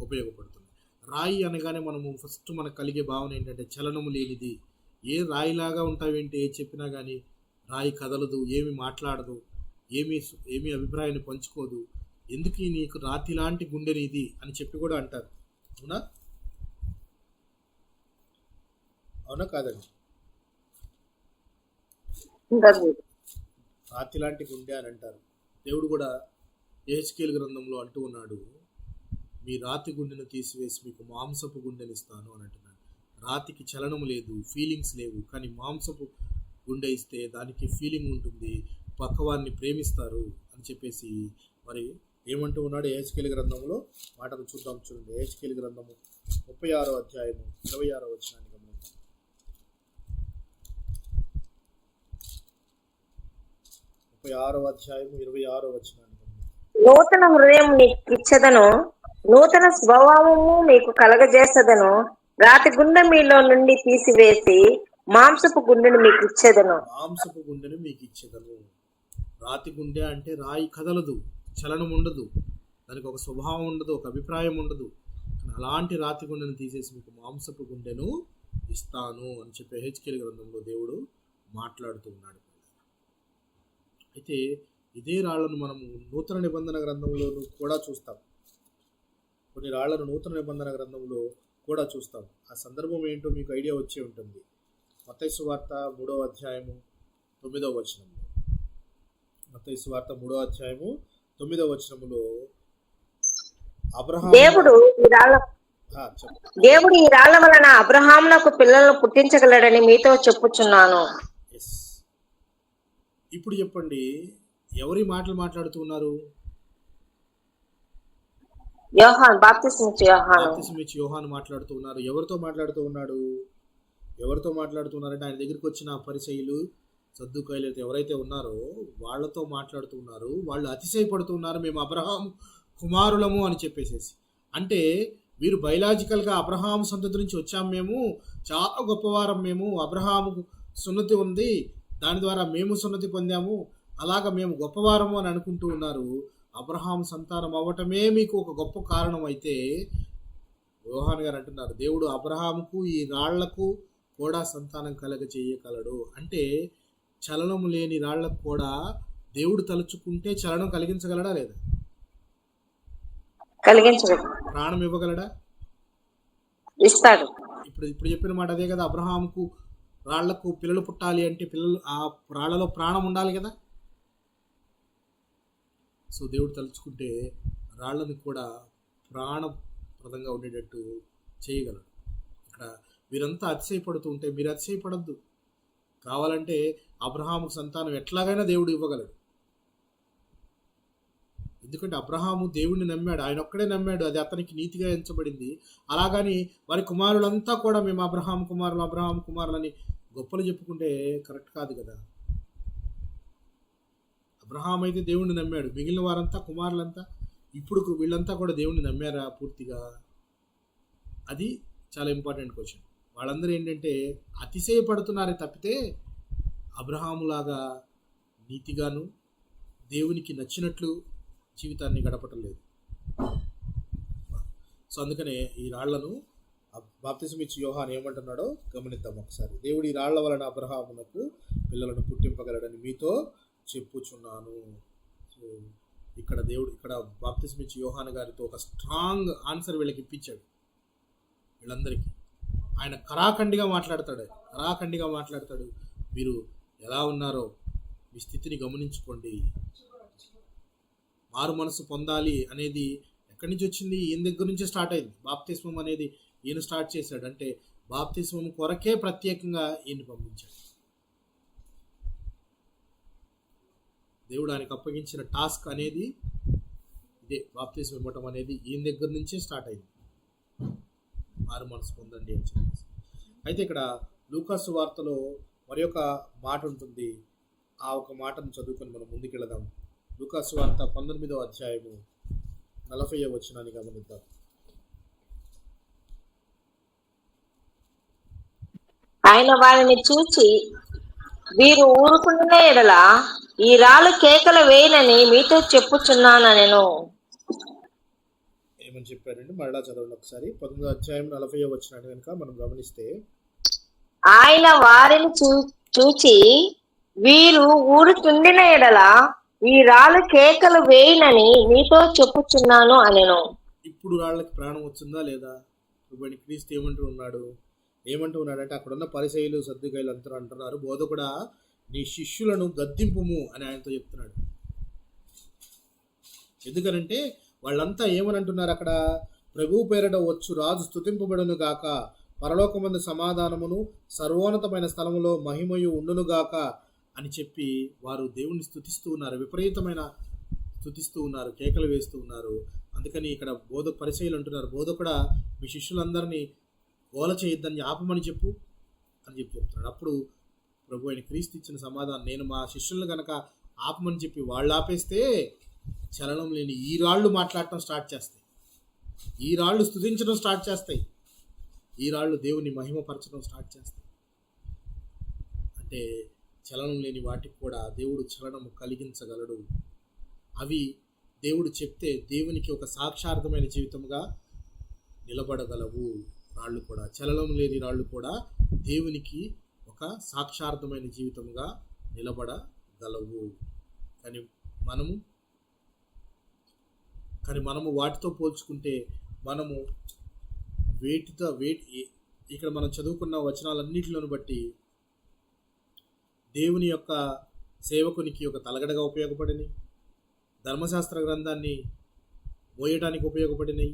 ఉపయోగపడుతుంది. రాయి అనగానే మనము ఫస్ట్ మనకు కలిగే భావన ఏంటంటే చలనము లేనిది. ఏ రాయిలాగా ఉంటావేంటి, ఏ చెప్పినా కానీ రాయి కదలదు, ఏమి మాట్లాడదు, ఏమి అభిప్రాయాన్ని పంచుకోదు. ఎందుకు నీకు రాతి లాంటి గుండె నీది అని చెప్పి కూడా అంటారు. అవునా కాదండి? రాతి లాంటి గుండె అని అంటారు. దేవుడు కూడా యెహెజ్కేలు గ్రంథంలో అంటూ ఉన్నాడు, మీ రాతి గుండెను తీసివేసి మీకు మాంసపు గుండెని ఇస్తాను అని అంటున్నాడు. రాతికి చలనము లేదు, ఫీలింగ్స్ లేవు. కానీ మాంసపు గుండె ఇస్తే దానికి ఫీలింగ్ ఉంటుంది, పక్కవారిని ప్రేమిస్తారు అని చెప్పేసి మరి ఏమంటూ ఉన్నాడు యెహెజ్కేలు గ్రంథంలో. మాటను చూద్దాం. చూడండి, యెహెజ్కేలు గ్రంథము 36వ అధ్యాయము 26వ వచనాన్ని గమనిద్దాం. 36వ అధ్యాయము 26వ వచనాన్ని గమనిద్దాం. నూతన హృదయం నీకు ఇచ్చదను, నూతన స్వభావము మీకు కలగజేసదను, రాతి గుండె మీలో నుండి తీసివేసి మాంసపు గుండెను మీకు ఇచ్చేదను. రాతి గుండె అంటే రాయి కదలదు, చలనం ఉండదు, దానికి ఒక స్వభావం ఉండదు, ఒక అభిప్రాయం ఉండదు. అలాంటి రాతి గుండెను తీసేసి మీకు మాంసపు గుండెను ఇస్తాను అని చెప్పి యెహెజ్కేలు గ్రంథంలో దేవుడు మాట్లాడుతూ ఉన్నాడు. అయితే ఇదే రాళ్లను మనము నూతన నిబంధన గ్రంథంలోనూ కూడా చూస్తాం. కొన్ని రాళ్లను నూతన నిబంధన గ్రంథంలో కూడా చూస్తాం. ఆ సందర్భం ఏంటో మీకు ఐడియా వచ్చే ఉంటుంది. మత్తయి సువార్త 3వ అధ్యాయము 9వ వచనంలో, మత్తయి సువార్త 3వ అధ్యాయము 9వ వచనములో దేవుడు ఈ రాళ్ల వలన అబ్రహామునకు పిల్లలను పుట్టించగలడని మీతో చెప్పుచున్నాను. ఇప్పుడు చెప్పండి, ఎవరి మాటలు మాట్లాడుతూ ఉన్నారు? బాప్తిస్మిచ్చు యోహాను మాట్లాడుతూ ఉన్నారు. ఎవరితో మాట్లాడుతూ ఉన్నారంటే ఆయన దగ్గరికి వచ్చిన పరిసయ్యులు, సద్దూకయ్యులు ఎవరైతే ఉన్నారో వాళ్ళతో మాట్లాడుతూ ఉన్నారు. వాళ్ళు అతిశయపడుతున్నారు, మేము అబ్రహాము కుమారులము అని చెప్పేసేసి. అంటే వీరు బయలాజికల్గా అబ్రహాము సంతతి నుంచి వచ్చాము, మేము చాలా గొప్పవారం, మేము అబ్రహాముకు సున్నతి ఉంది, దాని ద్వారా మేము సున్నతి పొందాము, అలాగా మేము గొప్పవారము అని అనుకుంటూ ఉన్నారు. అబ్రహాము సంతానం అవ్వటమే మీకు ఒక గొప్ప కారణం అయితే యోహాను గారు అంటున్నారు, దేవుడు అబ్రహాముకు ఈ రాళ్లకు కూడా సంతానం చేయగలడు. అంటే చలనము లేని రాళ్లకు కూడా దేవుడు తలుచుకుంటే చలనం కలిగించగలడా లేదా? ప్రాణం ఇవ్వగలడా? ఇస్తాడు. ఇప్పుడు చెప్పిన మాట అదే కదా. అబ్రహాముకు రాళ్లకు పిల్లలు పుట్టాలి అంటే ఆ రాళ్లలో ప్రాణం ఉండాలి కదా. సో దేవుడు తలుచుకుంటే రాళ్లను కూడా ప్రాణప్రదంగా ఉండేటట్టు చేయగలడు. ఇక్కడ వీరంతా అతిశయపడుతూ ఉంటే మీరు అతిశయపడద్దు. కావాలంటే అబ్రహాముకు సంతానం ఎట్లాగైనా దేవుడు ఇవ్వగలడు. ఎందుకంటే అబ్రహాము దేవుడిని నమ్మాడు, ఆయన ఒక్కడే నమ్మాడు, అది అతనికి నీతిగా ఎంచబడింది. అలాగని వారి కుమారులంతా కూడా మేము అబ్రహాము కుమారులని గొప్పలు చెప్పుకుంటే కరెక్ట్ కాదు కదా. అబ్రహాం అయితే దేవుణ్ణి నమ్మాడు, మిగిలిన వారంతా కుమారులంతా ఇప్పుడు వీళ్ళంతా కూడా దేవుణ్ణి నమ్మారా పూర్తిగా? అది చాలా ఇంపార్టెంట్ క్వశ్చన్. వాళ్ళందరూ ఏంటంటే అతిశయపడుతున్నారే తప్పితే అబ్రహాములాగా నీతిగాను దేవునికి నచ్చినట్లు జీవితాన్ని గడపటం లేదు. సో అందుకనే ఈ రాళ్లను బాప్తిస్మిచ్చు యోహాను ఏమంటున్నాడో గమనిద్దాం ఒకసారి. దేవుడు ఈ రాళ్ల వలన అబ్రహామునకు పిల్లలను పుట్టింపగలడని మీతో చెప్పుచున్నాను. సో ఇక్కడ బాప్తిస్మ ఇచ్చి యోహాను గారితో ఒక స్ట్రాంగ్ ఆన్సర్ వీళ్ళకి ఇప్పించాడు. వీళ్ళందరికీ ఆయన కరాఖండిగా మాట్లాడతాడు. మీరు ఎలా ఉన్నారో మీ స్థితిని గమనించుకోండి. మారు మనసు పొందాలి అనేది ఎక్కడి నుంచి వచ్చింది? ఈయన దగ్గర నుంచే స్టార్ట్ అయింది. బాప్తిస్మం అనేది ఈయన స్టార్ట్ చేశాడు. అంటే బాప్తిస్మం కొరకే ప్రత్యేకంగా ఈయన పంపించాడు. దేవుడు ఆయనకు అప్పగించిన టాస్క్ అనేది ఇదే, బాప్తిస్మం ఇవ్వటం అనేది ఈయన దగ్గర నుంచే స్టార్ట్ అయింది. మారు మనసు పొందండి అని చెప్పేసి. అయితే ఇక్కడ లూకాసు వార్తలో మరి ఒక మాట ఉంటుంది. ఆ ఒక మాటను చదువుకొని మనం ముందుకెళదాం. లూకాసు వార్త 19వ అధ్యాయము 40వ వచనాన్ని గమనిద్దాం. ఆయన వారిని చూచి, వీరు ఊరుకున్న ఎడల ఈ రాళ్ళు కేకలు వేయనని మీతో చెప్పుచున్నానెను. ఏమని చెప్పారండి? మరలా చదవండి ఒకసారి. 19వ అధ్యాయం 40వ వచనాన్ని కనుక మనం గమనిస్తే, ఆయన వారిని చూచి, వీరు ఊరుకుండిన ఎడల ఈ రాళ్ళు కేకలు వేయనని మీతో చెప్పుచున్నాను అనెను. ఇప్పుడు రాళ్ళకి ప్రాణం వచ్చిందా లేదా? ఇప్పుడు క్రీస్తు ఏమంటూ ఉన్నాడంటే, అక్కడున్న పరిసయ్యులు సద్దుకాయలు అంతా అంటున్నారు, బోధకుడా నీ శిష్యులను గద్దింపుము అని ఆయనతో చెప్తున్నాడు. ఎందుకనంటే వాళ్ళంతా ఏమని అంటున్నారు అక్కడ? ప్రభువు పేరట వచ్చు రాజు స్తుతింపబడును గాక, పరలోకమందు సమాధానమును సర్వోన్నతమైన స్థలములో మహిమయు ఉండును గాక అని చెప్పి వారు దేవుణ్ణి స్తుతిస్తూ ఉన్నారు. విపరీతమైన స్తుతిస్తూ ఉన్నారు, కేకలు వేస్తూ ఉన్నారు. అందుకని ఇక్కడ పరిసయ్యులు అంటున్నారు, బోధకుడా మీ శిష్యులందరినీ గోల చేయొద్దని ఆపమని చెప్పు అని చెప్తున్నాడు. అప్పుడు ప్రభు ఆయన క్రీస్తు ఇచ్చిన సమాధానం, నేను మా శిష్యులను కనుక ఆపమని చెప్పి వాళ్ళు ఆపేస్తే చలనం లేని ఈ రాళ్ళు మాట్లాడటం స్టార్ట్ చేస్తాయి, ఈ రాళ్ళు స్తుతించడం స్టార్ట్ చేస్తాయి, ఈ రాళ్ళు దేవుని మహిమపరచడం స్టార్ట్ చేస్తాయి. అంటే చలనం లేని వాటికి కూడా దేవుడు చలనము కలిగించగలడు. అవి దేవుడు చెప్తే దేవునికి ఒక సాక్షార్థమైన జీవితంగా నిలబడగలవు. రాళ్ళు కూడా, చలనం లేని రాళ్ళు కూడా దేవునికి ఒక సాక్షార్థమైన జీవితంగా నిలబడగలవు. కానీ మనము వాటితో పోల్చుకుంటే మనము ఇక్కడ మనం చదువుకున్న వచనాలన్నిటిలోను బట్టి దేవుని యొక్క సేవకునికి ఒక తలగడగా ఉపయోగపడినాయి, ధర్మశాస్త్ర గ్రంథాన్ని మోయడానికి ఉపయోగపడినాయి,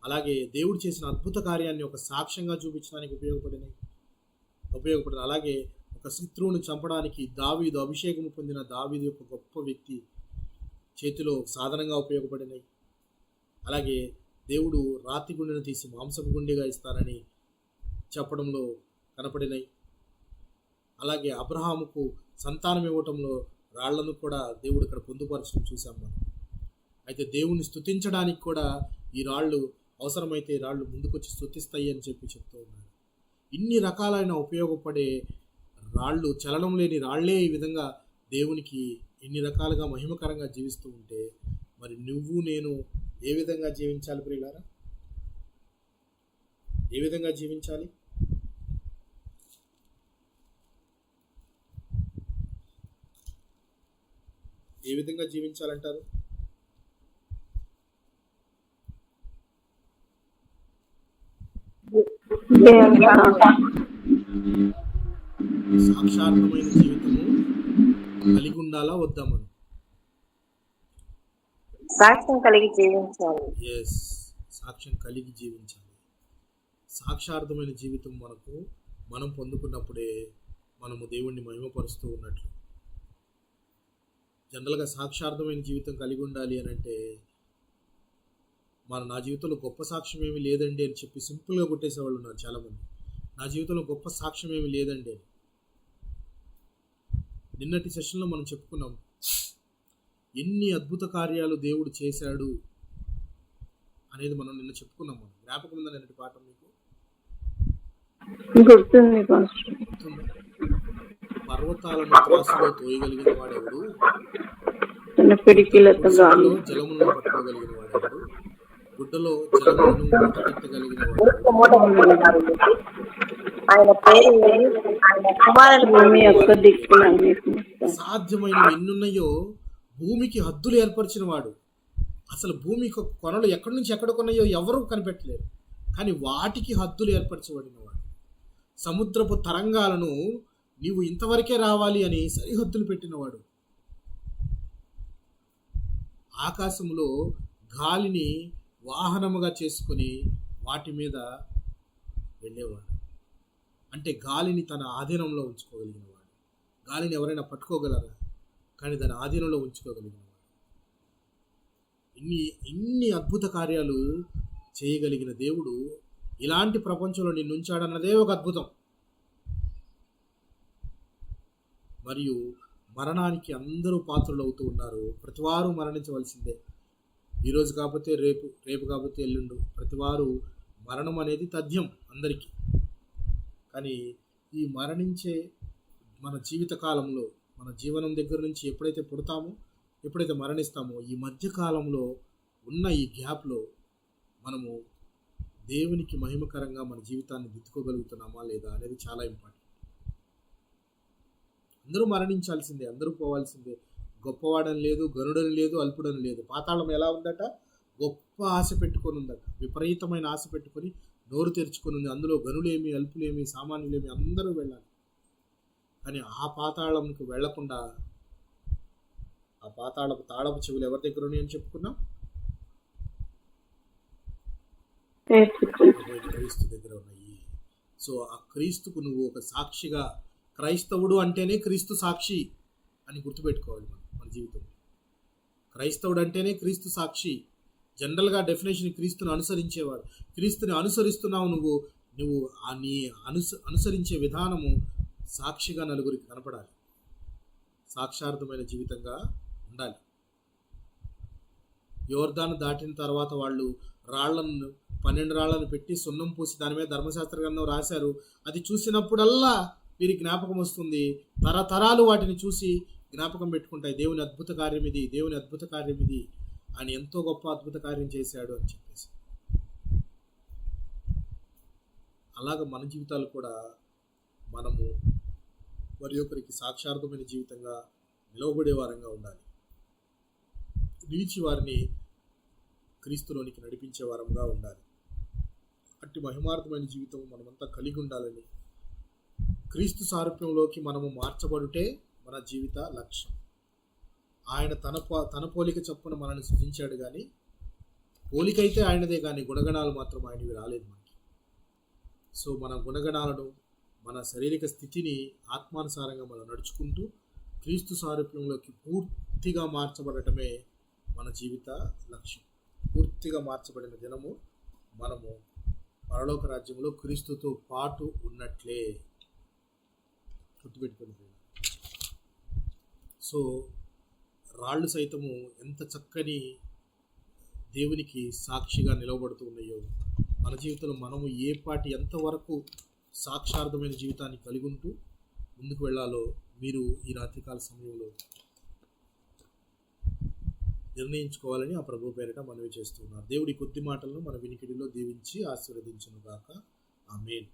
అలాగే దేవుడు చేసిన అద్భుత కార్యాన్ని ఒక సాక్ష్యంగా చూపించడానికి ఉపయోగపడినాయి. అలాగే ఒక శత్రువును చంపడానికి దావీదు, అభిషేకం పొందిన దావీదు యొక్క గొప్ప వ్యక్తి చేతిలో సాధనంగా ఉపయోగపడినాయి. అలాగే దేవుడు రాతి గుండెను తీసి మాంసపు గుండెగా ఇస్తానని చెప్పడంలో కనపడినాయి. అలాగే అబ్రహాముకు సంతానం ఇవ్వటంలో రాళ్లను కూడా దేవుడు ఇక్కడ పొందుపరచడం చూసాం మనం. అయితే దేవుణ్ణి స్తుతించడానికి కూడా ఈ రాళ్ళు అవసరమైతే రాళ్ళు ముందుకొచ్చి స్తుతిస్తాయి అని చెప్తూ ఉన్నాడు. ఇన్ని రకాలైన ఉపయోగపడే రాళ్ళు, చలనం లేని రాళ్లే ఈ విధంగా దేవునికి ఇన్ని రకాలుగా మహిమకరంగా జీవిస్తూ ఉంటే మరి నువ్వు నేను ఏ విధంగా జీవించాలి ప్రియులారా? ఏ విధంగా జీవించాలి? ఏ విధంగా జీవించాలంటారు? సాక్షార్థమైన జీవితము కలిగి ఉండాలా వద్దా? మనం సాక్ష్యం కలిగి జీవించాలి. సాక్ష్యం కలిగి జీవించాలి. సాక్షార్థమైన జీవితం మనం పొందుకున్నప్పుడే మనము దేవుణ్ణి మహిమపరుస్తూ ఉన్నట్లు. జనరల్గా సాక్షార్థమైన జీవితం కలిగి ఉండాలి అని అంటే నా జీవితంలో గొప్ప సాక్ష్యం ఏమీ లేదండి అని చెప్పి సింపుల్గా కొట్టేసేవాళ్ళు ఉన్నారు చాలామంది. నా జీవితంలో గొప్ప సాక్ష్యం ఏమీ లేదండి అని. నిన్నటి సెషన్లో మనం చెప్పుకున్నాం ఎన్ని అద్భుత కార్యాలు దేవుడు చేశాడు అనేది మనం నిన్న చెప్పుకున్నాం. మనం జ్ఞాపకం ఉందా నిన్నటి పాఠం మీకు? పర్వతాలను త్రాసులో తోయగలిగిన వాడెవడు, జలములను పట్టుకోగలిగిన వాడెవడు, గుడ్డలో జలములను మూటగట్టగలిగిన వాడెవడు, సాధ్యమైన ఎన్నున్నాయో భూమికి హద్దులు ఏర్పరిచిన వాడు. అసలు భూమి కొనలు ఎక్కడి నుంచి ఎక్కడ కొన్నాయో ఎవరూ కనిపెట్టలేరు, కానీ వాటికి హద్దులు ఏర్పరచబడిన వాడు. సముద్రపు తరంగాలను నీవు ఇంతవరకే రావాలి అని సరిహద్దులు పెట్టినవాడు. ఆకాశంలో గాలిని వాహనముగా చేసుకొని వాటి మీద వెళ్ళేవాడు. అంటే గాలిని తన ఆధీనంలో ఉంచుకోగలిగిన వాడు. గాలిని ఎవరైనా పట్టుకోగలరా? కానీ దాని ఆధీనంలో ఉంచుకోగలిగిన వాడు. ఇన్ని అద్భుత కార్యాలు చేయగలిగిన దేవుడు ఇలాంటి ప్రపంచంలో నిన్నుంచాడన్నదే ఒక అద్భుతం. మరియు మరణానికి అందరూ పాత్రలు అవుతూ ఉన్నారు. ప్రతివారు మరణించవలసిందే. ఈరోజు కాకపోతే రేపు, రేపు కాకపోతే ఎల్లుండు, ప్రతివారు మరణం అనేది తథ్యం అందరికీ. కానీ ఈ మరణించే మన జీవిత కాలంలో, మన జీవనం దగ్గర నుంచి ఎప్పుడైతే పుడతామో, ఎప్పుడైతే మరణిస్తామో, ఈ మధ్యకాలంలో ఉన్న ఈ గ్యాప్లో మనము దేవునికి మహిమకరంగా మన జీవితాన్ని దిద్దుకోగలుగుతున్నామా లేదా అనేది చాలా ఇంపార్టెంట్. అందరూ మరణించాల్సిందే, అందరూ పోవాల్సిందే. గొప్పవాడని లేదు, గనుడని లేదు, అల్పుడని లేదు. పాతాళం ఎలా ఉందట? గొప్ప ఆశ పెట్టుకొని ఉందట, విపరీతమైన ఆశ పెట్టుకొని నోరు తెరుచుకొని ఉంది. అందులో గనులేమి, అల్పులేమి, సామాన్యులేమి అందరూ వెళ్ళాలి. కానీ ఆ పాతాళంకి వెళ్లకుండా ఆ పాతాళపు తాళపు చెవులు ఎవరి దగ్గర ఉన్నాయని చెప్పుకున్నాం? క్రీస్తు దగ్గర ఉన్నాయి. సో ఆ క్రీస్తుకు నువ్వు ఒక సాక్షిగా, క్రైస్తవుడు అంటేనే క్రీస్తు సాక్షి అని గుర్తుపెట్టుకోవాలి మన జీవితంలో. క్రైస్తవుడు అంటేనే క్రీస్తు సాక్షి. జనరల్గా డెఫినేషన్ క్రీస్తుని అనుసరించేవాడు. క్రీస్తుని అనుసరిస్తున్నావు నువ్వు నీ అనుసరించే విధానము సాక్షిగా నలుగురికి కనపడాలి, సాక్షార్థమైన జీవితంగా ఉండాలి. యోర్దాను దాటిన తర్వాత వాళ్ళు 12 రాళ్లను పెట్టి సున్నం పూసి దాని మీద ధర్మశాస్త్ర గ్రంథం రాశారు. అది చూసినప్పుడల్లా వీరి జ్ఞాపకం వస్తుంది. తరతరాలు వాటిని చూసి జ్ఞాపకం పెట్టుకుంటాయి. దేవుని అద్భుత కార్యం ఇది, దేవుని అద్భుత కార్యం ఇది, ఆయన ఎంతో గొప్ప అద్భుత కార్యం చేశాడు అని చెప్పేసి. అలాగ మన జీవితాలు కూడా మనము మరి ఒకరికి సాక్షార్థమైన జీవితంగా నిలవబడే వారంగా ఉండాలి. నిలిచి వారిని క్రీస్తులోనికి నడిపించే వారంగా ఉండాలి. అట్టి మహిమార్థమైన జీవితం మనమంతా కలిగి ఉండాలని, క్రీస్తు సారూప్యంలోకి మనము మార్చబడుటే మన జీవిత లక్ష్యం. ఆయన తన పోలిక చొప్పున మనల్ని సృజించాడు, కానీ పోలికైతే ఆయనదే, కానీ గుణగణాలు మాత్రం ఆయనవి రాలేదు మనకి. సో మన గుణగణాలను, మన శారీరక స్థితిని ఆత్మానుసారంగా మనం నడుచుకుంటూ క్రీస్తు సారూప్యంలోకి పూర్తిగా మార్చబడటమే మన జీవిత లక్ష్యం. పూర్తిగా మార్చబడిన దినము మనము పరలోక రాజ్యంలో క్రీస్తుతో పాటు ఉన్నట్లే. గుర్తుపెట్టుకోండి. సో రాళ్ళు సైతము ఎంత చక్కని దేవునికి సాక్షిగా నిలవబడుతూ ఉన్నాయో, మన జీవితంలో మనము ఎంతవరకు సాక్షార్థమైన జీవితాన్ని కలిగి ఉంటూ ముందుకు వెళ్ళాలో మీరు ఈ రాత్రికాల సమయంలో నిర్ణయించుకోవాలని ఆ ప్రభు పేరిట మనవి చేస్తున్నారు. దేవుడి కొద్ది మాటలను మన వినికిడిలో దీవించి ఆశీర్వదించును గాక. ఆమేన్.